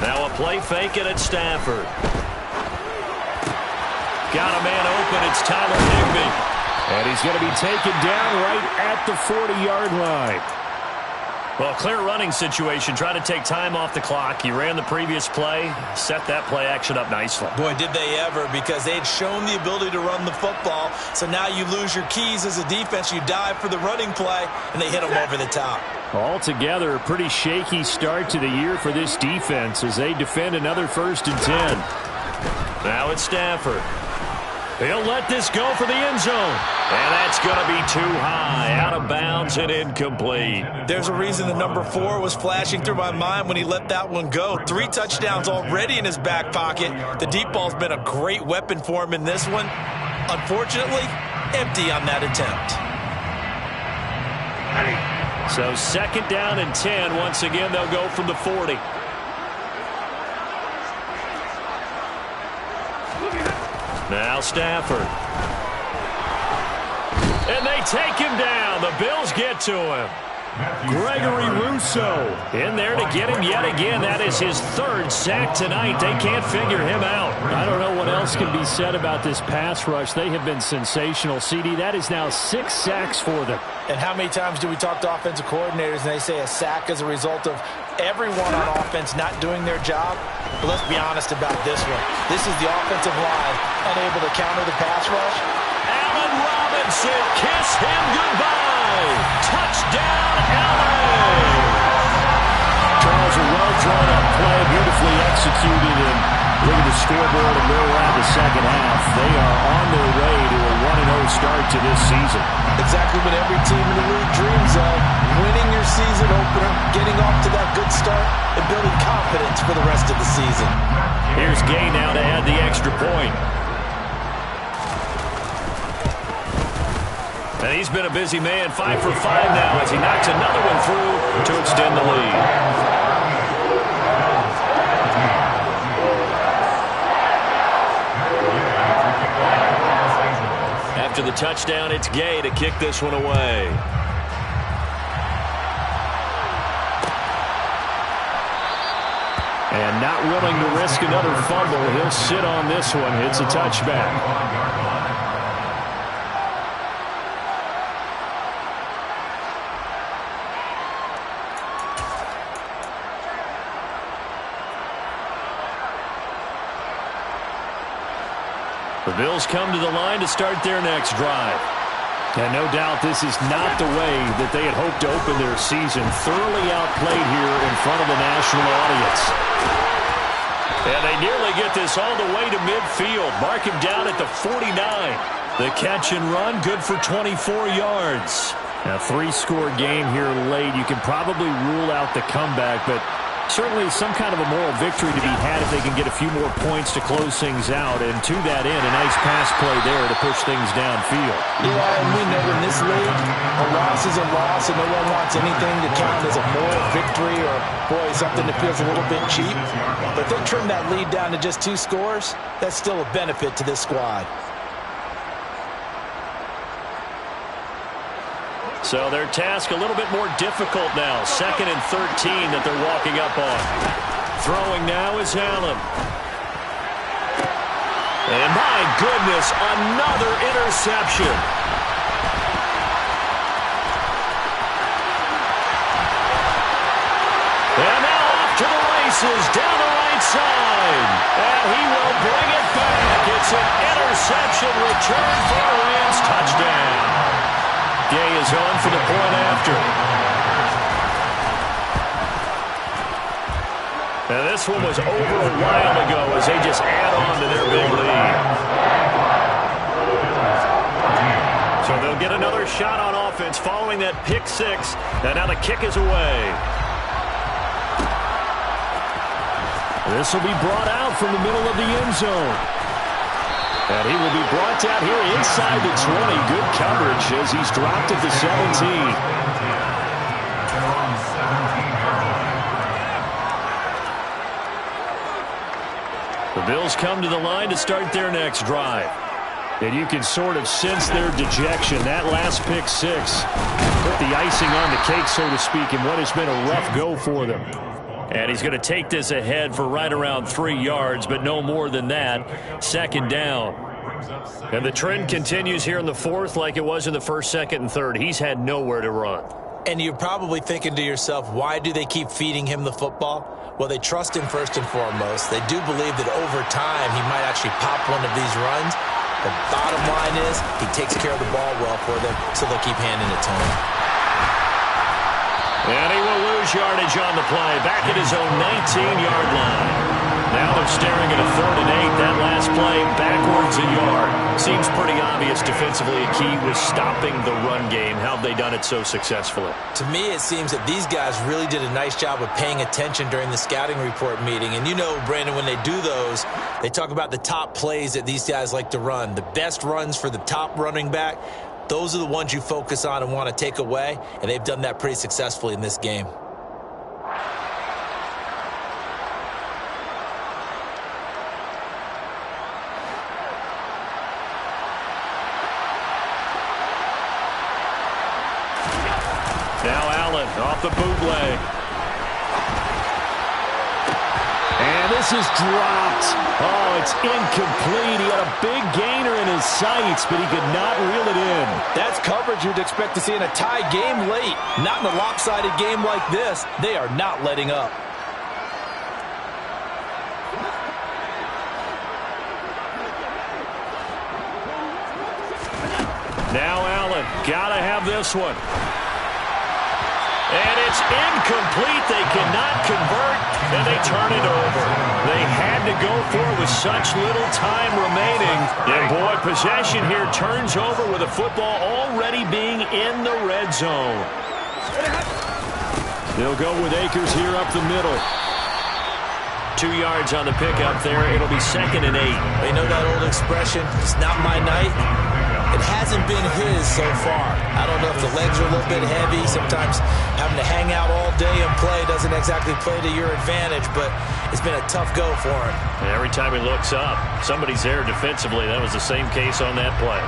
Now a play fake it at Stafford. Got a man open. It's Tyler Higbee. And he's going to be taken down right at the 40-yard line. Well, clear running situation. Try to take time off the clock. He ran the previous play, set that play action up nicely. Boy, did they ever, because they had shown the ability to run the football. So now you lose your keys as a defense. You dive for the running play, and they hit them over the top. Altogether, a pretty shaky start to the year for this defense as they defend another 1st and 10. Now it's Stafford. He'll let this go for the end zone. And that's going to be too high. Out of bounds and incomplete. There's a reason the number 4 was flashing through my mind when he let that one go. 3 touchdowns already in his back pocket. The deep ball's been a great weapon for him in this one. Unfortunately, empty on that attempt. So 2nd down and 10. Once again, they'll go from the 40. Now Stafford. And they take him down. The Bills get to him. Gregory Rousseau in there to get him yet again. That is his 3rd sack tonight. They can't figure him out. I don't know what else can be said about this pass rush. They have been sensational. CD, that is now 6 sacks for them. And how many times do we talk to offensive coordinators and they say a sack is a result of everyone on offense not doing their job? But let's be honest about this one. This is the offensive line unable to counter the pass rush. Allen Robinson, kiss him goodbye. Touchdown, Allen. Charles, a well-drawn-up play, beautifully executed, and look at the scoreboard and where we're at the second half. They are on their way to a 1-0 start to this season. Exactly what every team in the league dreams of. Winning your season opener, getting off to that good start, and building confidence for the rest of the season. Here's Gay now to add the extra point. And he's been a busy man, 5 for 5 now as he knocks another one through to extend the lead. After the touchdown, it's Gay to kick this one away. And not willing to risk another fumble, he'll sit on this one. It's a touchback. The Bills come to the line to start their next drive. And no doubt this is not the way that they had hoped to open their season. Thoroughly outplayed here in front of the national audience. And they nearly get this all the way to midfield. Mark him down at the 49. The catch and run, good for 24 yards. A 3-score game here late. You can probably rule out the comeback, but certainly some kind of a moral victory to be had if they can get a few more points to close things out. And to that end, a nice pass play there to push things downfield. Yeah, and we know in this league, a loss is a loss, and no one wants anything to count as a moral victory or, boy, something that feels a little bit cheap. But if they trim that lead down to just 2 scores, that's still a benefit to this squad. So their task a little bit more difficult now. 2nd and 13 that they're walking up on. Throwing now is Allen. And my goodness, another interception. And now off to the races down the right side. And he will bring it back. It's an interception return for a Rams touchdown. Gay is on for the point after. And this one was over a while ago as they just add on to their big lead. So they'll get another shot on offense following that pick six. And now the kick is away. This will be brought out from the middle of the end zone. And he will be brought down here inside the 20. Good coverage as he's dropped at the 17. The Bills come to the line to start their next drive. And you can sort of sense their dejection. That last pick six put the icing on the cake, so to speak, in what has been a rough go for them. And he's going to take this ahead for right around 3 yards, but no more than that. Second down. And the trend continues here in the fourth like it was in the first, second, and third. He's had nowhere to run. And you're probably thinking to yourself, why do they keep feeding him the football? Well, they trust him first and foremost. They do believe that over time he might actually pop one of these runs. The bottom line is he takes care of the ball well for them, so they'll keep handing it to him. And he will lose yardage on the play. Back at his own 19-yard line. Now they're staring at a 3rd and 8. That last play backwards a yard. Seems pretty obvious defensively a key was stopping the run game. How have they done it so successfully? To me, it seems that these guys really did a nice job of paying attention during the scouting report meeting. And you know, Brandon, when they do those, they talk about the top plays that these guys like to run. The best runs for the top running back. Those are the ones you focus on and want to take away, and they've done that pretty successfully in this game. Now Allen off the bootleg. And this is dropped. Oh, it's incomplete. He had a big gainer in his sights, but he could not reel it in. That's coverage you'd expect to see in a tie game late. Not in a lopsided game like this. They are not letting up. Now Allen, gotta have this one. And it's incomplete. They cannot convert, and they turn it over. They had to go for it with such little time remaining. And, boy, possession here turns over with the football already being in the red zone. They'll go with Akers here up the middle. 2 yards on the pickup there. It'll be 2nd and 8. They know that old expression, it's not my night. It hasn't been his so far. I don't know if the legs are a little bit heavy. Sometimes having to hang out all day and play doesn't exactly play to your advantage, but it's been a tough go for him. And every time he looks up, somebody's there defensively. That was the same case on that play.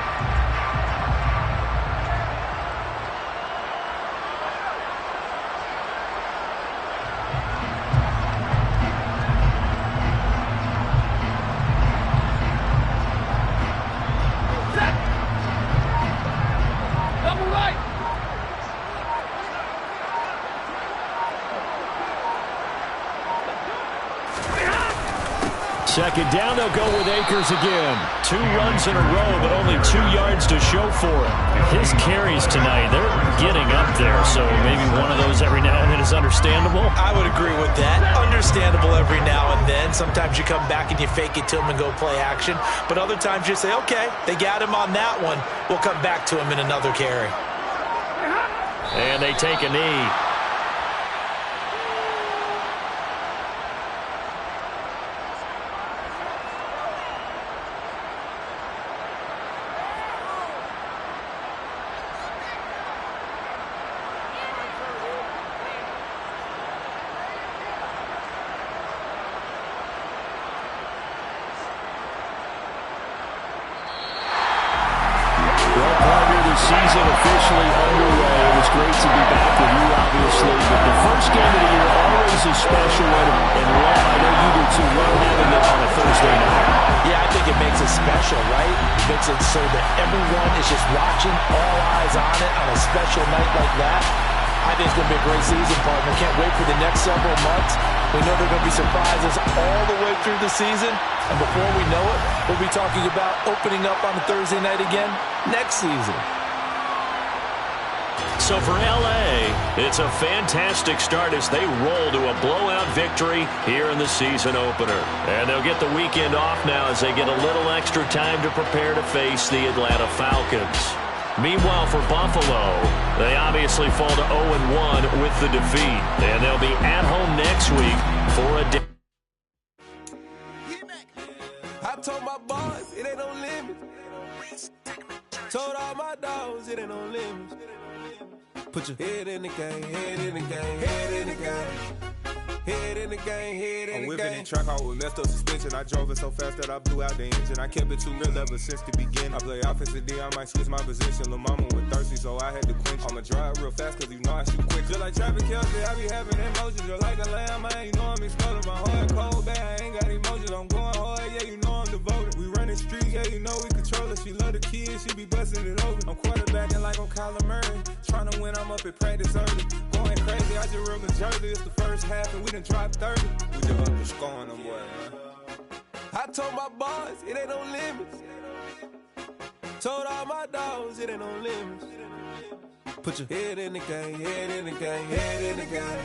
Second down, they'll go with Akers again. 2 runs in a row, but only 2 yards to show for it. His carries tonight, they're getting up there, so maybe one of those every now and then is understandable. I would agree with that. Understandable every now and then. Sometimes you come back and you fake it to him and go play action. But other times you say, okay, they got him on that one. We'll come back to him in another carry. And they take a knee. Season officially underway. It was great to be back with you, obviously, but the first game of the year already is a special one, and Rob, I know you do too. Love having it on a Thursday night. Yeah, I think it makes it special, right? It makes it so that everyone is just watching, all eyes on it on a special night like that. I think it's going to be a great season, partner. Can't wait for the next several months. We know there are going to be surprises all the way through the season. And before we know it, we'll be talking about opening up on a Thursday night again next season. So for L.A., it's a fantastic start as they roll to a blowout victory here in the season opener. And they'll get the weekend off now as they get a little extra time to prepare to face the Atlanta Falcons. Meanwhile, for Buffalo, they obviously fall to 0-1 with the defeat. And they'll be at home next week for a day. I told my boys it ain't no limit. Told all my dogs it ain't no limit. Put your head in the game, head in the game, head in the game. Head in the game, head in the game. I'm whipping the track out with messed up suspension. I drove it so fast that I blew out the engine. I kept it too real ever since the beginning. I play offensive D, I might switch my position. Lil' mama was thirsty, so I had to quench. I'ma drive real fast, cause you know I shoot quick. Just like traffic Kelsey, I be having emotions. Just like a lamb, man, you know I'm exploding. My heart cold, bad, I ain't got emotions. I'm going hard, yeah, you know I'm devoted. We running streets, yeah, you know we control it. She love the kids, she be busting it over. I'm quarterbacking like I'm Kyler Murray. Trying to win, I'm up at practice early. Going crazy, I just real the jersey. It's the first half, and we done dropped 30. We just underscoring them, boy, man. I told my boys it ain't no limits. Told all my dogs it ain't no limits. Put your head in the game, head in the game, head in the game.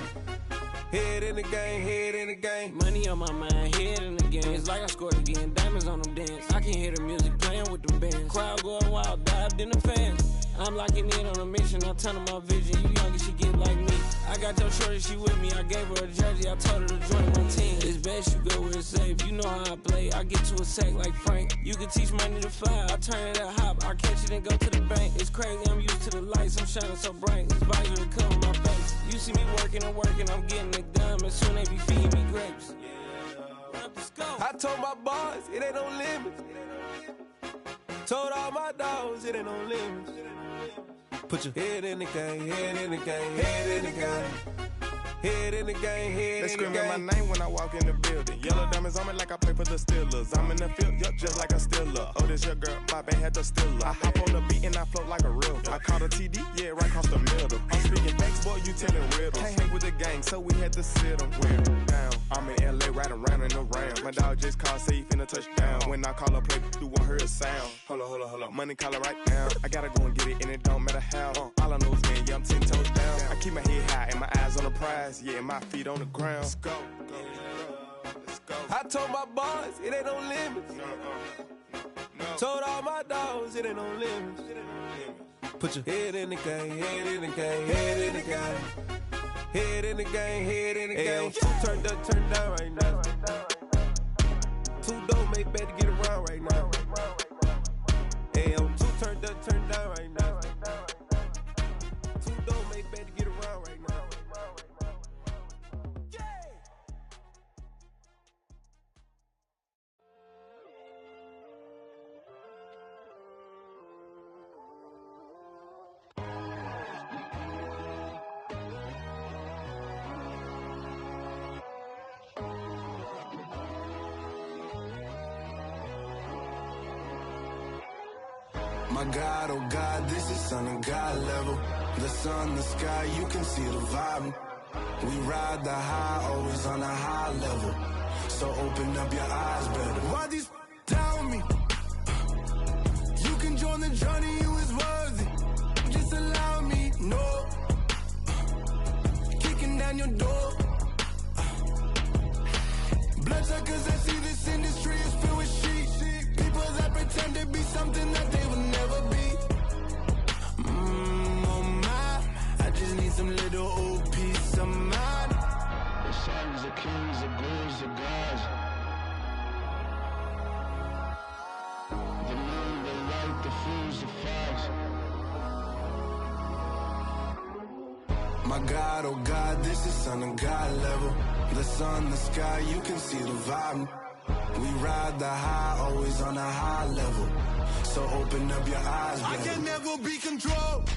Head in the game, head in the game. Money on my mind, head in the game. It's like I scored again, diamonds on them dance. I can hear the music playing with them bands. Crowd going wild, dived in the fans. I'm locking in on a mission, I'm turning my vision. You young and she get like me. I got your shorty, she with me. I gave her a jersey, I told her to join my team. It's best you go where it's safe. You know how I play. I get to a sack like Frank. You can teach money to fly. I turn it at hop. I catch it and go to the bank. It's crazy, I'm used to the lights. I'm shining so bright. This visor to cover my face. You see me working and working. I'm getting it done. And soon they be feeding me grapes. I told my boys it ain't no limits. Told all my dogs it ain't no limits. Put your head in the game, head in the game, head in the game. Head in the game, head in the game. They screaming my name when I walk in the building. Yellow diamonds on me like I play for the Steelers. I'm in the field, yup, just like a Steeler. Oh, this your girl, my band had the Steeler. I hop on the beat and I float like a river. I caught a TD, yeah, right across the middle. I'm speaking thanks, boy, you telling riddles. Can't hang with the gang, so we had to sit them wear down. I'm in LA, riding around in the round. My dog just called, say he finna touchdown. When I call a play, you won't hear a sound. Hold up, money call it right down. I gotta go and get it, and it don't matter how. All I know is man, yeah, I'm 10 toes down. I keep my head high and my eyes on the prize. Yeah, and my feet on the ground. Let's go. Let's go. I told my boys it ain't no limits. No. Told all my dogs it ain't no limits. Put your head in the game, head in the game, head in the game. Head in the game, head in the game. Turned up, turned down right now. Too dope, make better get around right now. Hey, I'm too turned up, turned down right now. Too dope, make better get around right now. My God, oh God, this is son of God level. The sun, the sky, you can see the vibe. We ride the high, always on a high level. So open up your eyes better. Why these tell me? You can join the journey, you is worthy. Just allow me, no. Kicking down your door. Bloodsuckers, I see this industry is filled with sheep. People that pretend to be something that they will never be. Oh my, I just need some little old peace of mind. The sons of kings, the gurus, the gods. The moon, the light, the fools, the facts. My God, oh God, this is son of God level. The sun, the sky, you can see the vibe. We ride the high, always on a high level. So open up your eyes, baby. I can never be controlled.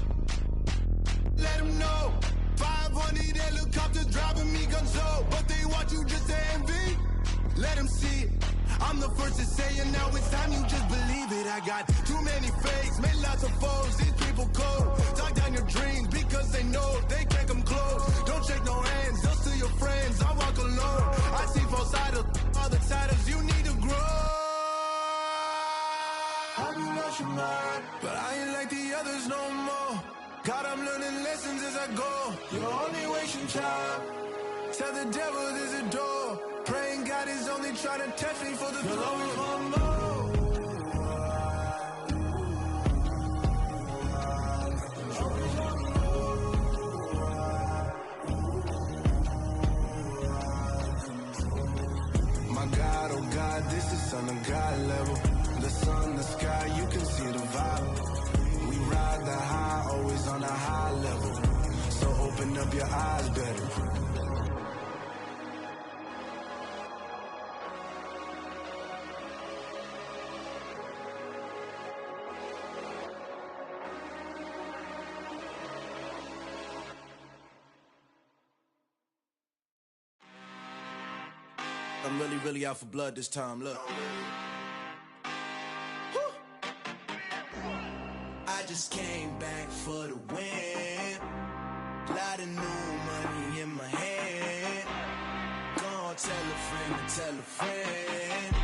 Let them know. 500 helicopters driving me gonzo. I'm the first to say it, now it's time you just believe it. I got too many fakes, made lots of foes, these people cold. Talk down your dreams because they know they can't come close. Don't shake no hands, just to your friends, I walk alone. I see false idols, all the titles, you need to grow. Have you lost your mind? But I ain't like the others no more. God, I'm learning lessons as I go. You're only wasting time. Tell the devil there's a door. Praying God is only trying to test me for the glory of more. My God, oh God, this is on a God level. The sun, the sky, you can see the vibe. We ride the high, always on a high level. So open up your eyes better. I'm really out for blood this time, look. I just came back for the win. Lot of new money in my hand. Gonna tell a friend to tell a friend.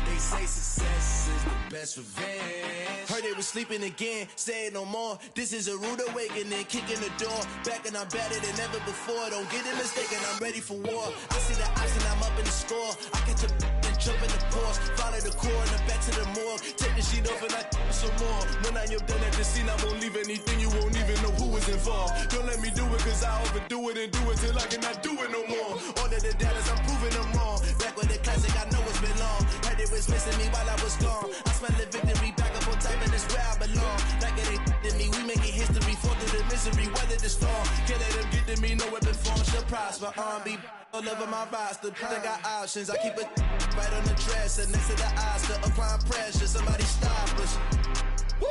They say success is the best revenge. Heard they was sleeping again, say it no more. This is a rude awakening, kicking the door. Back and I'm better than ever before. Don't get it mistaken, I'm ready for war. I see the option, I'm up in the score. I catch a and jump in the course. Follow the core and then back to the morgue. Take the sheet off and I some more. When I am done at the scene, I won't leave anything. You won't even know who was involved. Don't let me do it cause I overdo it and do it till I cannot do it no more. All of the doubters, I'm proving them wrong. Back with the classic, I know it's been long. Heard it was missing me while I was gone. I smell the victory, back up on time and it's where I belong. Like it ain't to me, we making history. Fall through the misery, weather the storm. Can't let them get to me, no weapon form should prosper. R&B all over my roster, I got options. I keep it right on the dresser, next to the Oscar. Applying pressure, somebody stop us. Woo!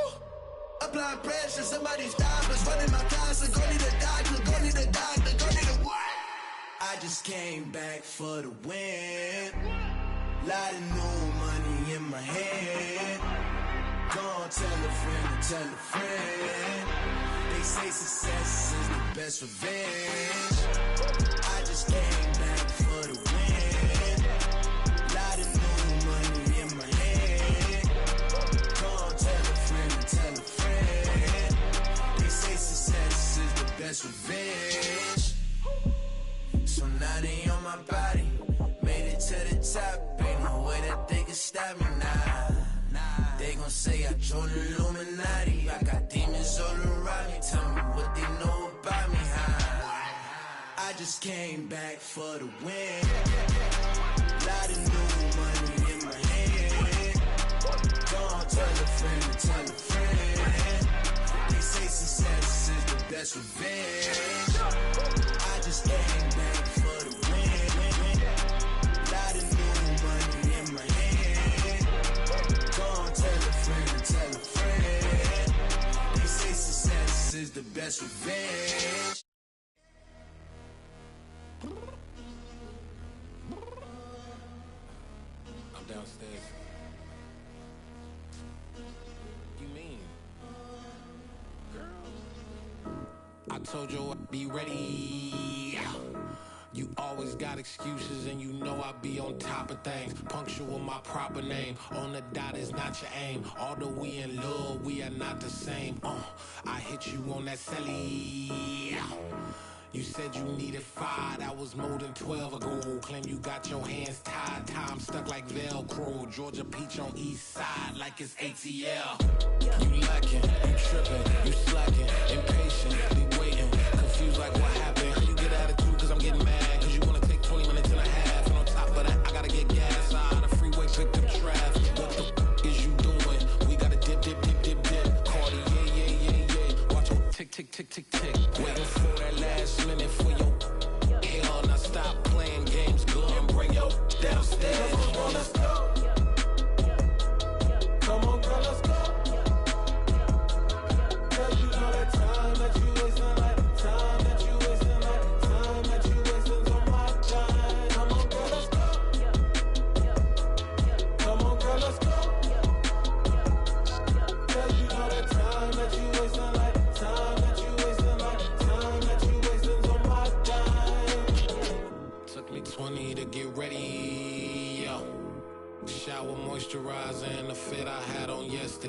Applying pressure, somebody stop us. Running my class, go need a doctor, go need a doctor, go need a what? I just came back for the win. Lot of new money in my hand. Gonna tell a friend to tell a friend. They say success is the best revenge. I just came back for the win. Lot of new money in my hand. Gonna tell a friend to tell a friend. They say success is the best revenge. So now they on my body. Made it to the top. Ain't no way that they can stop me now. They gon' say I joined the Illuminati. I got demons all around me. Tell me what they know about me, huh? I just came back for the win. Lot of new money in my hand. Gonna tell a friend to tell a friend. They say success is the best revenge. I just came back for the win. Lot of new money in my hand. Gonna tell a friend to tell a friend. They say success is the best revenge. I'm downstairs. You mean? Girl, I told you I'd be ready. You always got excuses and you know I be on top of things. Punctual my proper name. On the dot is not your aim. Although we in love, we are not the same. I hit you on that celly. You said you needed 5, that was more than 12 ago. Claim you got your hands tied, time stuck like Velcro. Georgia Peach on east side like it's ATL. You lacking, you tripping, you slacking, impatient, be waiting, confused like what happened. You get attitude cause I'm getting mad, cause you wanna take 20 minutes and a half. And on top of that, I gotta get gas out the freeway, pick up traffic. What the is you doing? We gotta dip, dip, dip, dip, dip. Cardi, yeah. Watch your tick, tick, tick, tick, tick. Waiting for that last minute for your hell. Now stop playing games, go and bring your downstairs. Come on, let's go. Come on, girl, let's go. Cause you know that time that you wasting, like the time that you wasting, like the time that you wasting on my time. Come on, girl, let's go.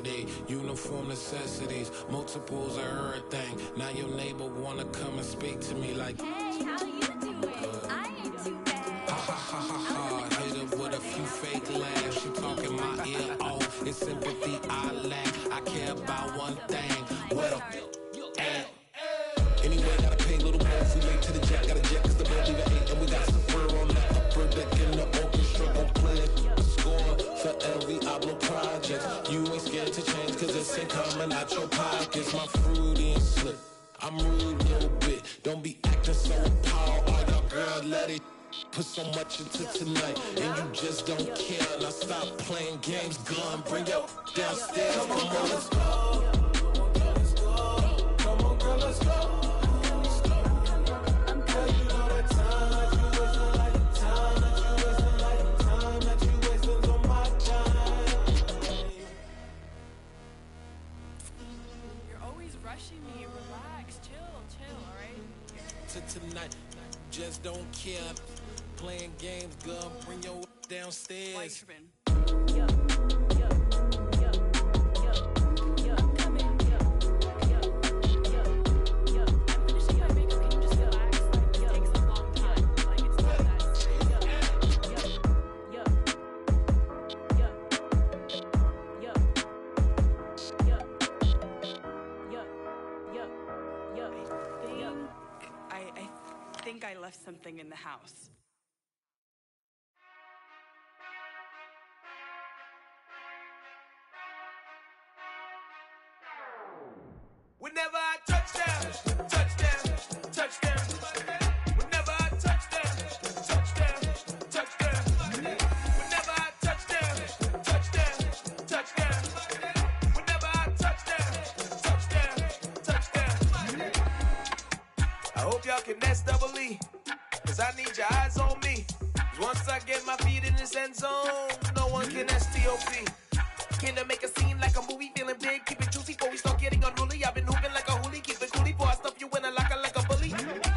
they uniform necessities. Multiples of everything. Now your neighbor wanna come and speak to me like, hey, how you doing? I ain't too bad. Ha ha ha ha ha. Hit her with a few fake laughs. She talking my ear off. It's sympathy I lack. I care about one thing. What a at. Anyway, gotta pay a little more if we late to the jet. Got a jet cause the band leave at 8. And we got some fur on the upper deck in the orchestra. Go play a score for every Ablo project. You ain't scared to change cause this ain't coming out your pockets. My fruity and slip. I'm rude a little bit. Don't be acting so appalled. Oh, your girl, let it put so much into tonight. And you just don't care. Now stop playing games. Gun, bring your downstairs. Come on, girl, let's go. Come on, girl, let's go. Me, relax, chill, alright? To tonight, just don't care. Playing games, girl, bring your downstairs. Yo, I'm coming. Yo, I'm finishing my makeup. Can you just relax? Like, it takes a long time. Like, it's not that serious. I think I left something in the house. Whenever I touchdown, touchdown, touchdown. Whenever I touchdown, touchdown, touchdown. Whenever I touchdown, touchdown, touchdown. Whenever I touchdown, touchdown. I hope y'all can SWE, cause I need your eyes on me. Cause once I get my feet in this end zone, no one can STOP. Came to make a scene like a movie, feeling big, keep it juicy before we start getting unruly. I've been hooping like a hoolie, keep it coolie before I stuff you in a locker like a bully.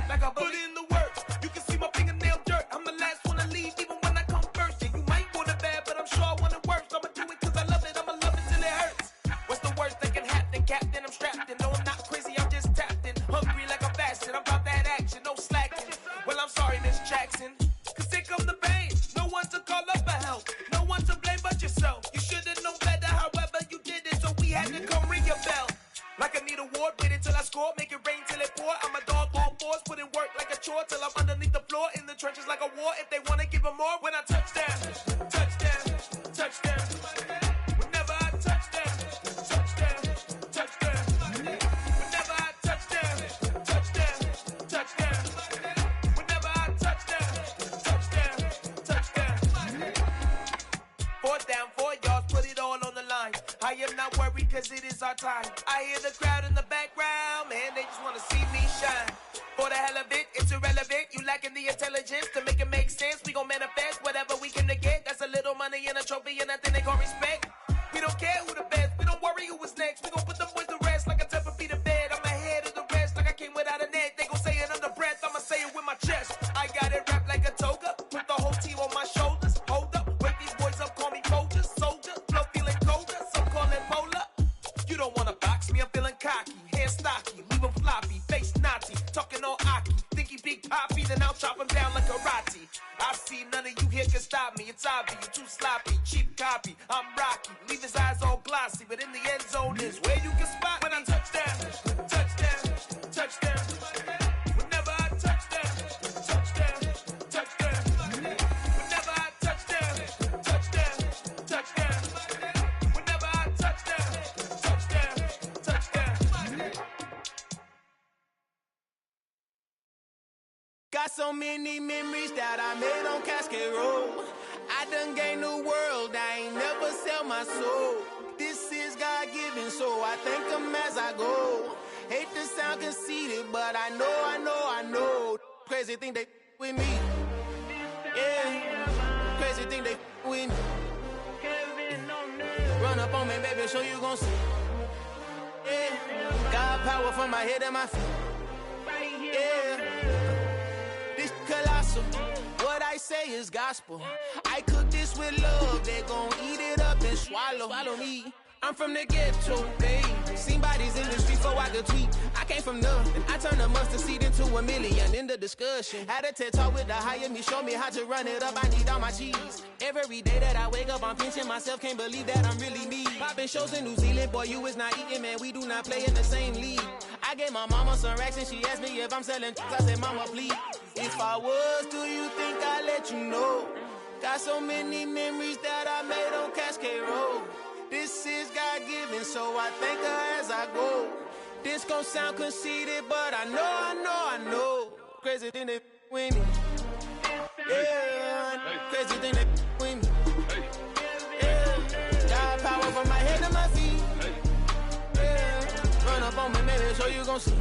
Like a bully. Put in the work, you can see my fingernail dirt. I'm the last one to leave, even when I come first. Yeah, you might want it bad, but I'm sure I want it worse. I'ma do it cause I love it, I'ma love it till it hurts. What's the worst that can happen, Captain? I'm strapped in, no I'm not crazy, I'm just tapped in. Hungry like a bastard, I'm about that action, no slacking. Well, I'm sorry, Miss Jackson, cause here come the pain. No one to call up for help, no one to blame but yourself. You should've known better, however you did it, so we had to come ring your bell. Like I need a ward, wait until I score, make it rain till it pour. I'm a dog on fours, put in work like a chore till I'm underneath the floor, in the trenches like a war. If they wanna give them more, when I touchdown, touchdown, touchdown. Whenever I touchdown, touchdown, touchdown. Whenever I touchdown, touchdown, touchdown. Whenever I touchdown, touchdown, touchdown. 4th down, 4 yards, put it all on the line. I am not worried cause it is our time. I hear the crowd in the background, man, they just wanna see me shine. For the hell of it, it's irrelevant. You lacking the intelligence to make it make sense. We gon' manifest whatever we can to get. That's a little money and a trophy and nothing they call respect. We don't care who the best, we don't worry who was next. We gon' put them boys to rest like a Tempur-Pedic to bed. I'm ahead of the rest like I came without a net. They gon' say it under breath, I'ma say it with my chest. I got it wrapped like a toga, put the whole team on my shoulders. Hold up, wake these boys up, call me Folger, soldier. Flow feeling colder, some call it polar. You don't wanna box me, I'm feeling cocky. Hair stocky, leave him floppy, face naughty. Talking all aki, think he big poppy, then I'll chop him down like karate. I see none of you here can stop me. It's obvious, you too sloppy, cheap copy. I'm rocky, leave his eyes all glossy, but in the end zone is where you can spot when I touchdown, touchdown, touchdown. Whenever I touchdown, touchdown, touchdown. Whenever I touchdown, touchdown, touchdown. Whenever I touchdown, touchdown, touchdown. Got so many memories that I made on Cascade Road. I done gained the world, I ain't never sell my soul. This is God-given, so I thank him as I go. Hate to sound conceited, but I know. Crazy thing they with me. Yeah, crazy thing they with me. Run up on me, baby, show you gon' see. Yeah, got power from my head and my feet. Yeah, this colossal. What I say is gospel. I cook this with love, they gon' eat it up and swallow me. I'm from the ghetto, babe. Seen bodies in the street before I could tweet. I came from nothing. I turned a mustard seed into a million in the discussion. Had a TED talk with the higher me, show me how to run it up. I need all my cheese. Every day that I wake up, I'm pinching myself. Can't believe that I'm really me. Popping shows in New Zealand, boy, you is not eating, man. We do not play in the same league. I gave my mama some racks and she asked me if I'm selling. I said, mama, please. If I was, do you think I'd let you know? Got so many memories that I made on Cascade Road. This is God-given, so I thank her as I go. This gon' sound conceited, but I know. Crazy thing they with me. Yeah, crazy thing they with me. Yeah, got power from my head to my feet. Yeah, run up on me, baby, so you gon' see.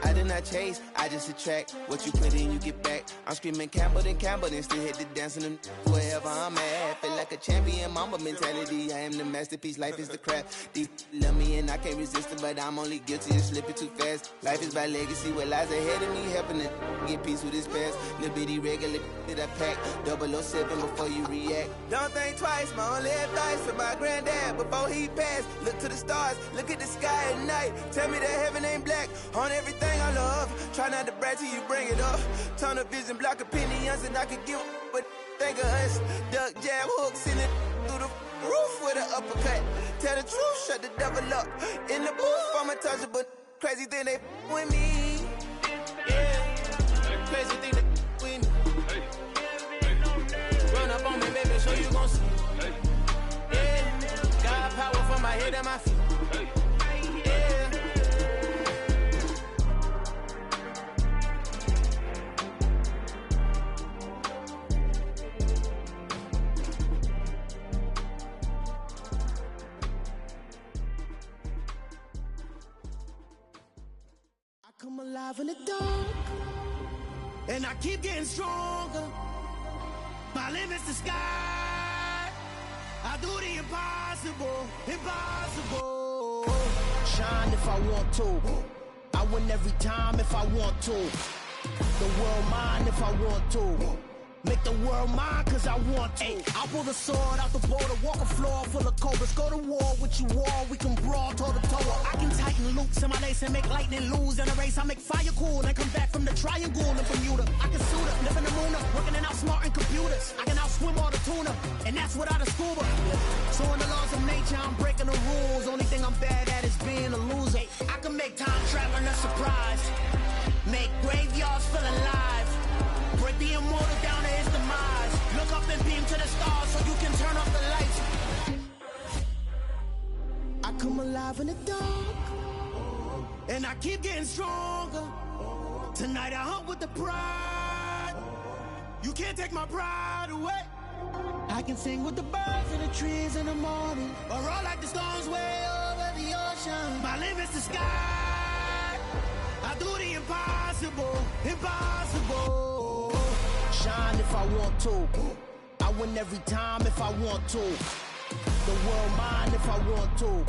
I did not chase, I just attract. What you put in, you get back. I'm screaming Campbell, then still hit the dance and them wherever I'm at. Feel like a champion, mamba mentality. I am the masterpiece, life is the craft. Deep love me and I can't resist it, but I'm only guilty of slipping too fast. Life is by legacy, what lies ahead of me, helping to get peace with his past. Little bitty regular that I pack, 007 before you react. Don't think twice, my only advice for my granddad before he passed. Look to the stars, look at the sky at night. Tell me that heaven ain't black on everything I love. Try not to brag till you bring it up. Tunnel vision, block opinions, and I could give but think of us. Duck jab hooks in it through the roof with an uppercut. Tell the truth, shut the devil up. In the booth, I'm untouchable. Crazy thing they with me. Yeah, crazy thing they with me. Run up on me, baby, so you gon' see. Yeah, got power from my head and my feet. Yeah. Come alive in the dark, and I keep getting stronger. My limit's the sky. I do the impossible. Shine if I want to. I win every time if I want to. The world mine if I want to. Make the world mine cause I want to. I pull the sword out the border, walk a floor full of cobras. Go to war with you all, we can brawl toe to toe. I can tighten loops in my lace and make lightning lose in a race. I make fire cool and come back from the triangle in Bermuda. I can suit up, live in the moon up, working and outsmarting computers. I can outswim all the tuna, and that's without a scuba. So in the laws of nature, I'm breaking the rules. Only thing I'm bad at is being a loser. I can make time traveling a surprise. Make graveyards feel alive. Break the immortal down to his demise. Look up and beam to the stars so you can turn off the lights. I come alive in the dark, and I keep getting stronger. Tonight I hunt with the pride. You can't take my pride away. I can sing with the birds and the trees in the morning, or roll like the storms way over the ocean. My limit's the sky. I do the impossible. Shine if I want to. I win every time if I want to. The world mine if I want to.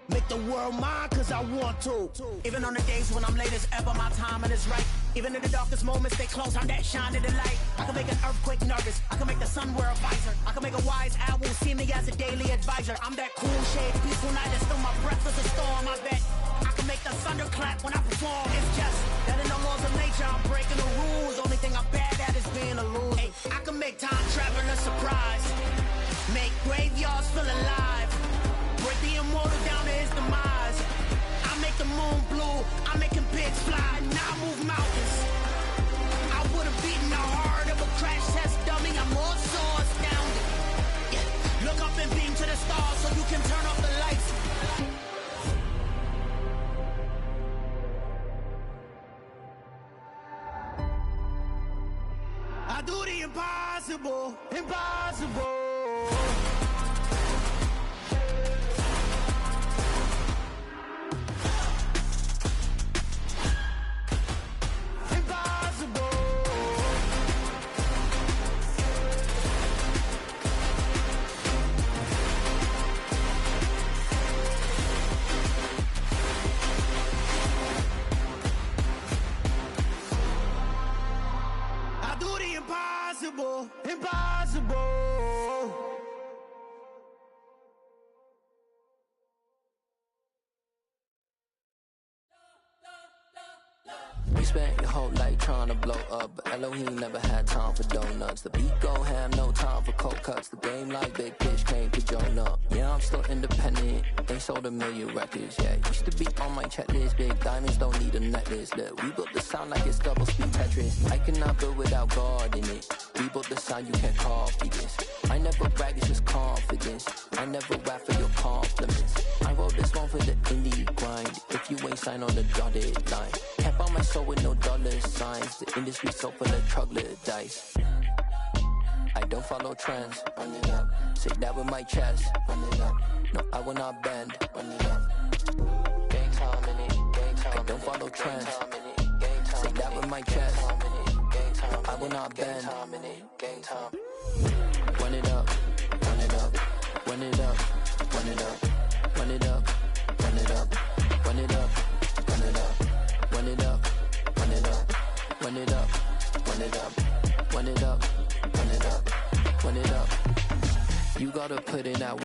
Make the world mine cause I want to. Even on the days when I'm late as ever, my timing is right. Even in the darkest moments, stay close, I'm that shine in the light. I can make an earthquake nervous, I can make the sun wear a visor. I can make a wise owl see me as a daily advisor. I'm that cool shade, peaceful night, and still my breath is a storm, I bet. I can make the thunder clap when I perform. It's just that in the laws of nature, I'm breaking the rules. Only thing I'm bad at is being a loser. Hey, I can make time traveling a surprise. Make graveyards feel alive. Break the immortal down to his demise. I make the moon blue. I'm making pigs fly. Now I move mountains. I would have beaten the heart of a crash test dummy. I'm more so astounded. Yeah. Look up and beam to the stars so you can turn off the lights. I do the impossible. Impossible. You spent your whole life trying to blow up, but Elohim never had time for donuts. The beat go ham, no time for cold cuts. The game like Big Fish came to Jonah. Yeah, I'm still independent, ain't sold a million records. Yeah, used to be on my checklist. Big diamonds don't need a necklace. Look, we built the sound like it's double speed Tetris. I cannot build without God in it. We built the sound, you can't copy this. I never brag, it's just confidence. I never rap for your compliments. I wrote this one for the indie grind. If you ain't signed on the dotted line, can't buy my soul with no dollar signs. The industry so full of troglodytes. I don't follow trends. Run it up. Say that with my chest. Run it up. No, I will not bend. Run it up. Gang time in it. Gang time. I don't follow trends. Say that with my chest. No, I will not bend. Gang time. Run it up. Run it up. Run it up. Run it up. Run it up. Run it up. Run it up. Run it up. Run it up. Run it up. Run it up. Run it up. Run it up. Run it up. Run it up. You gotta put in that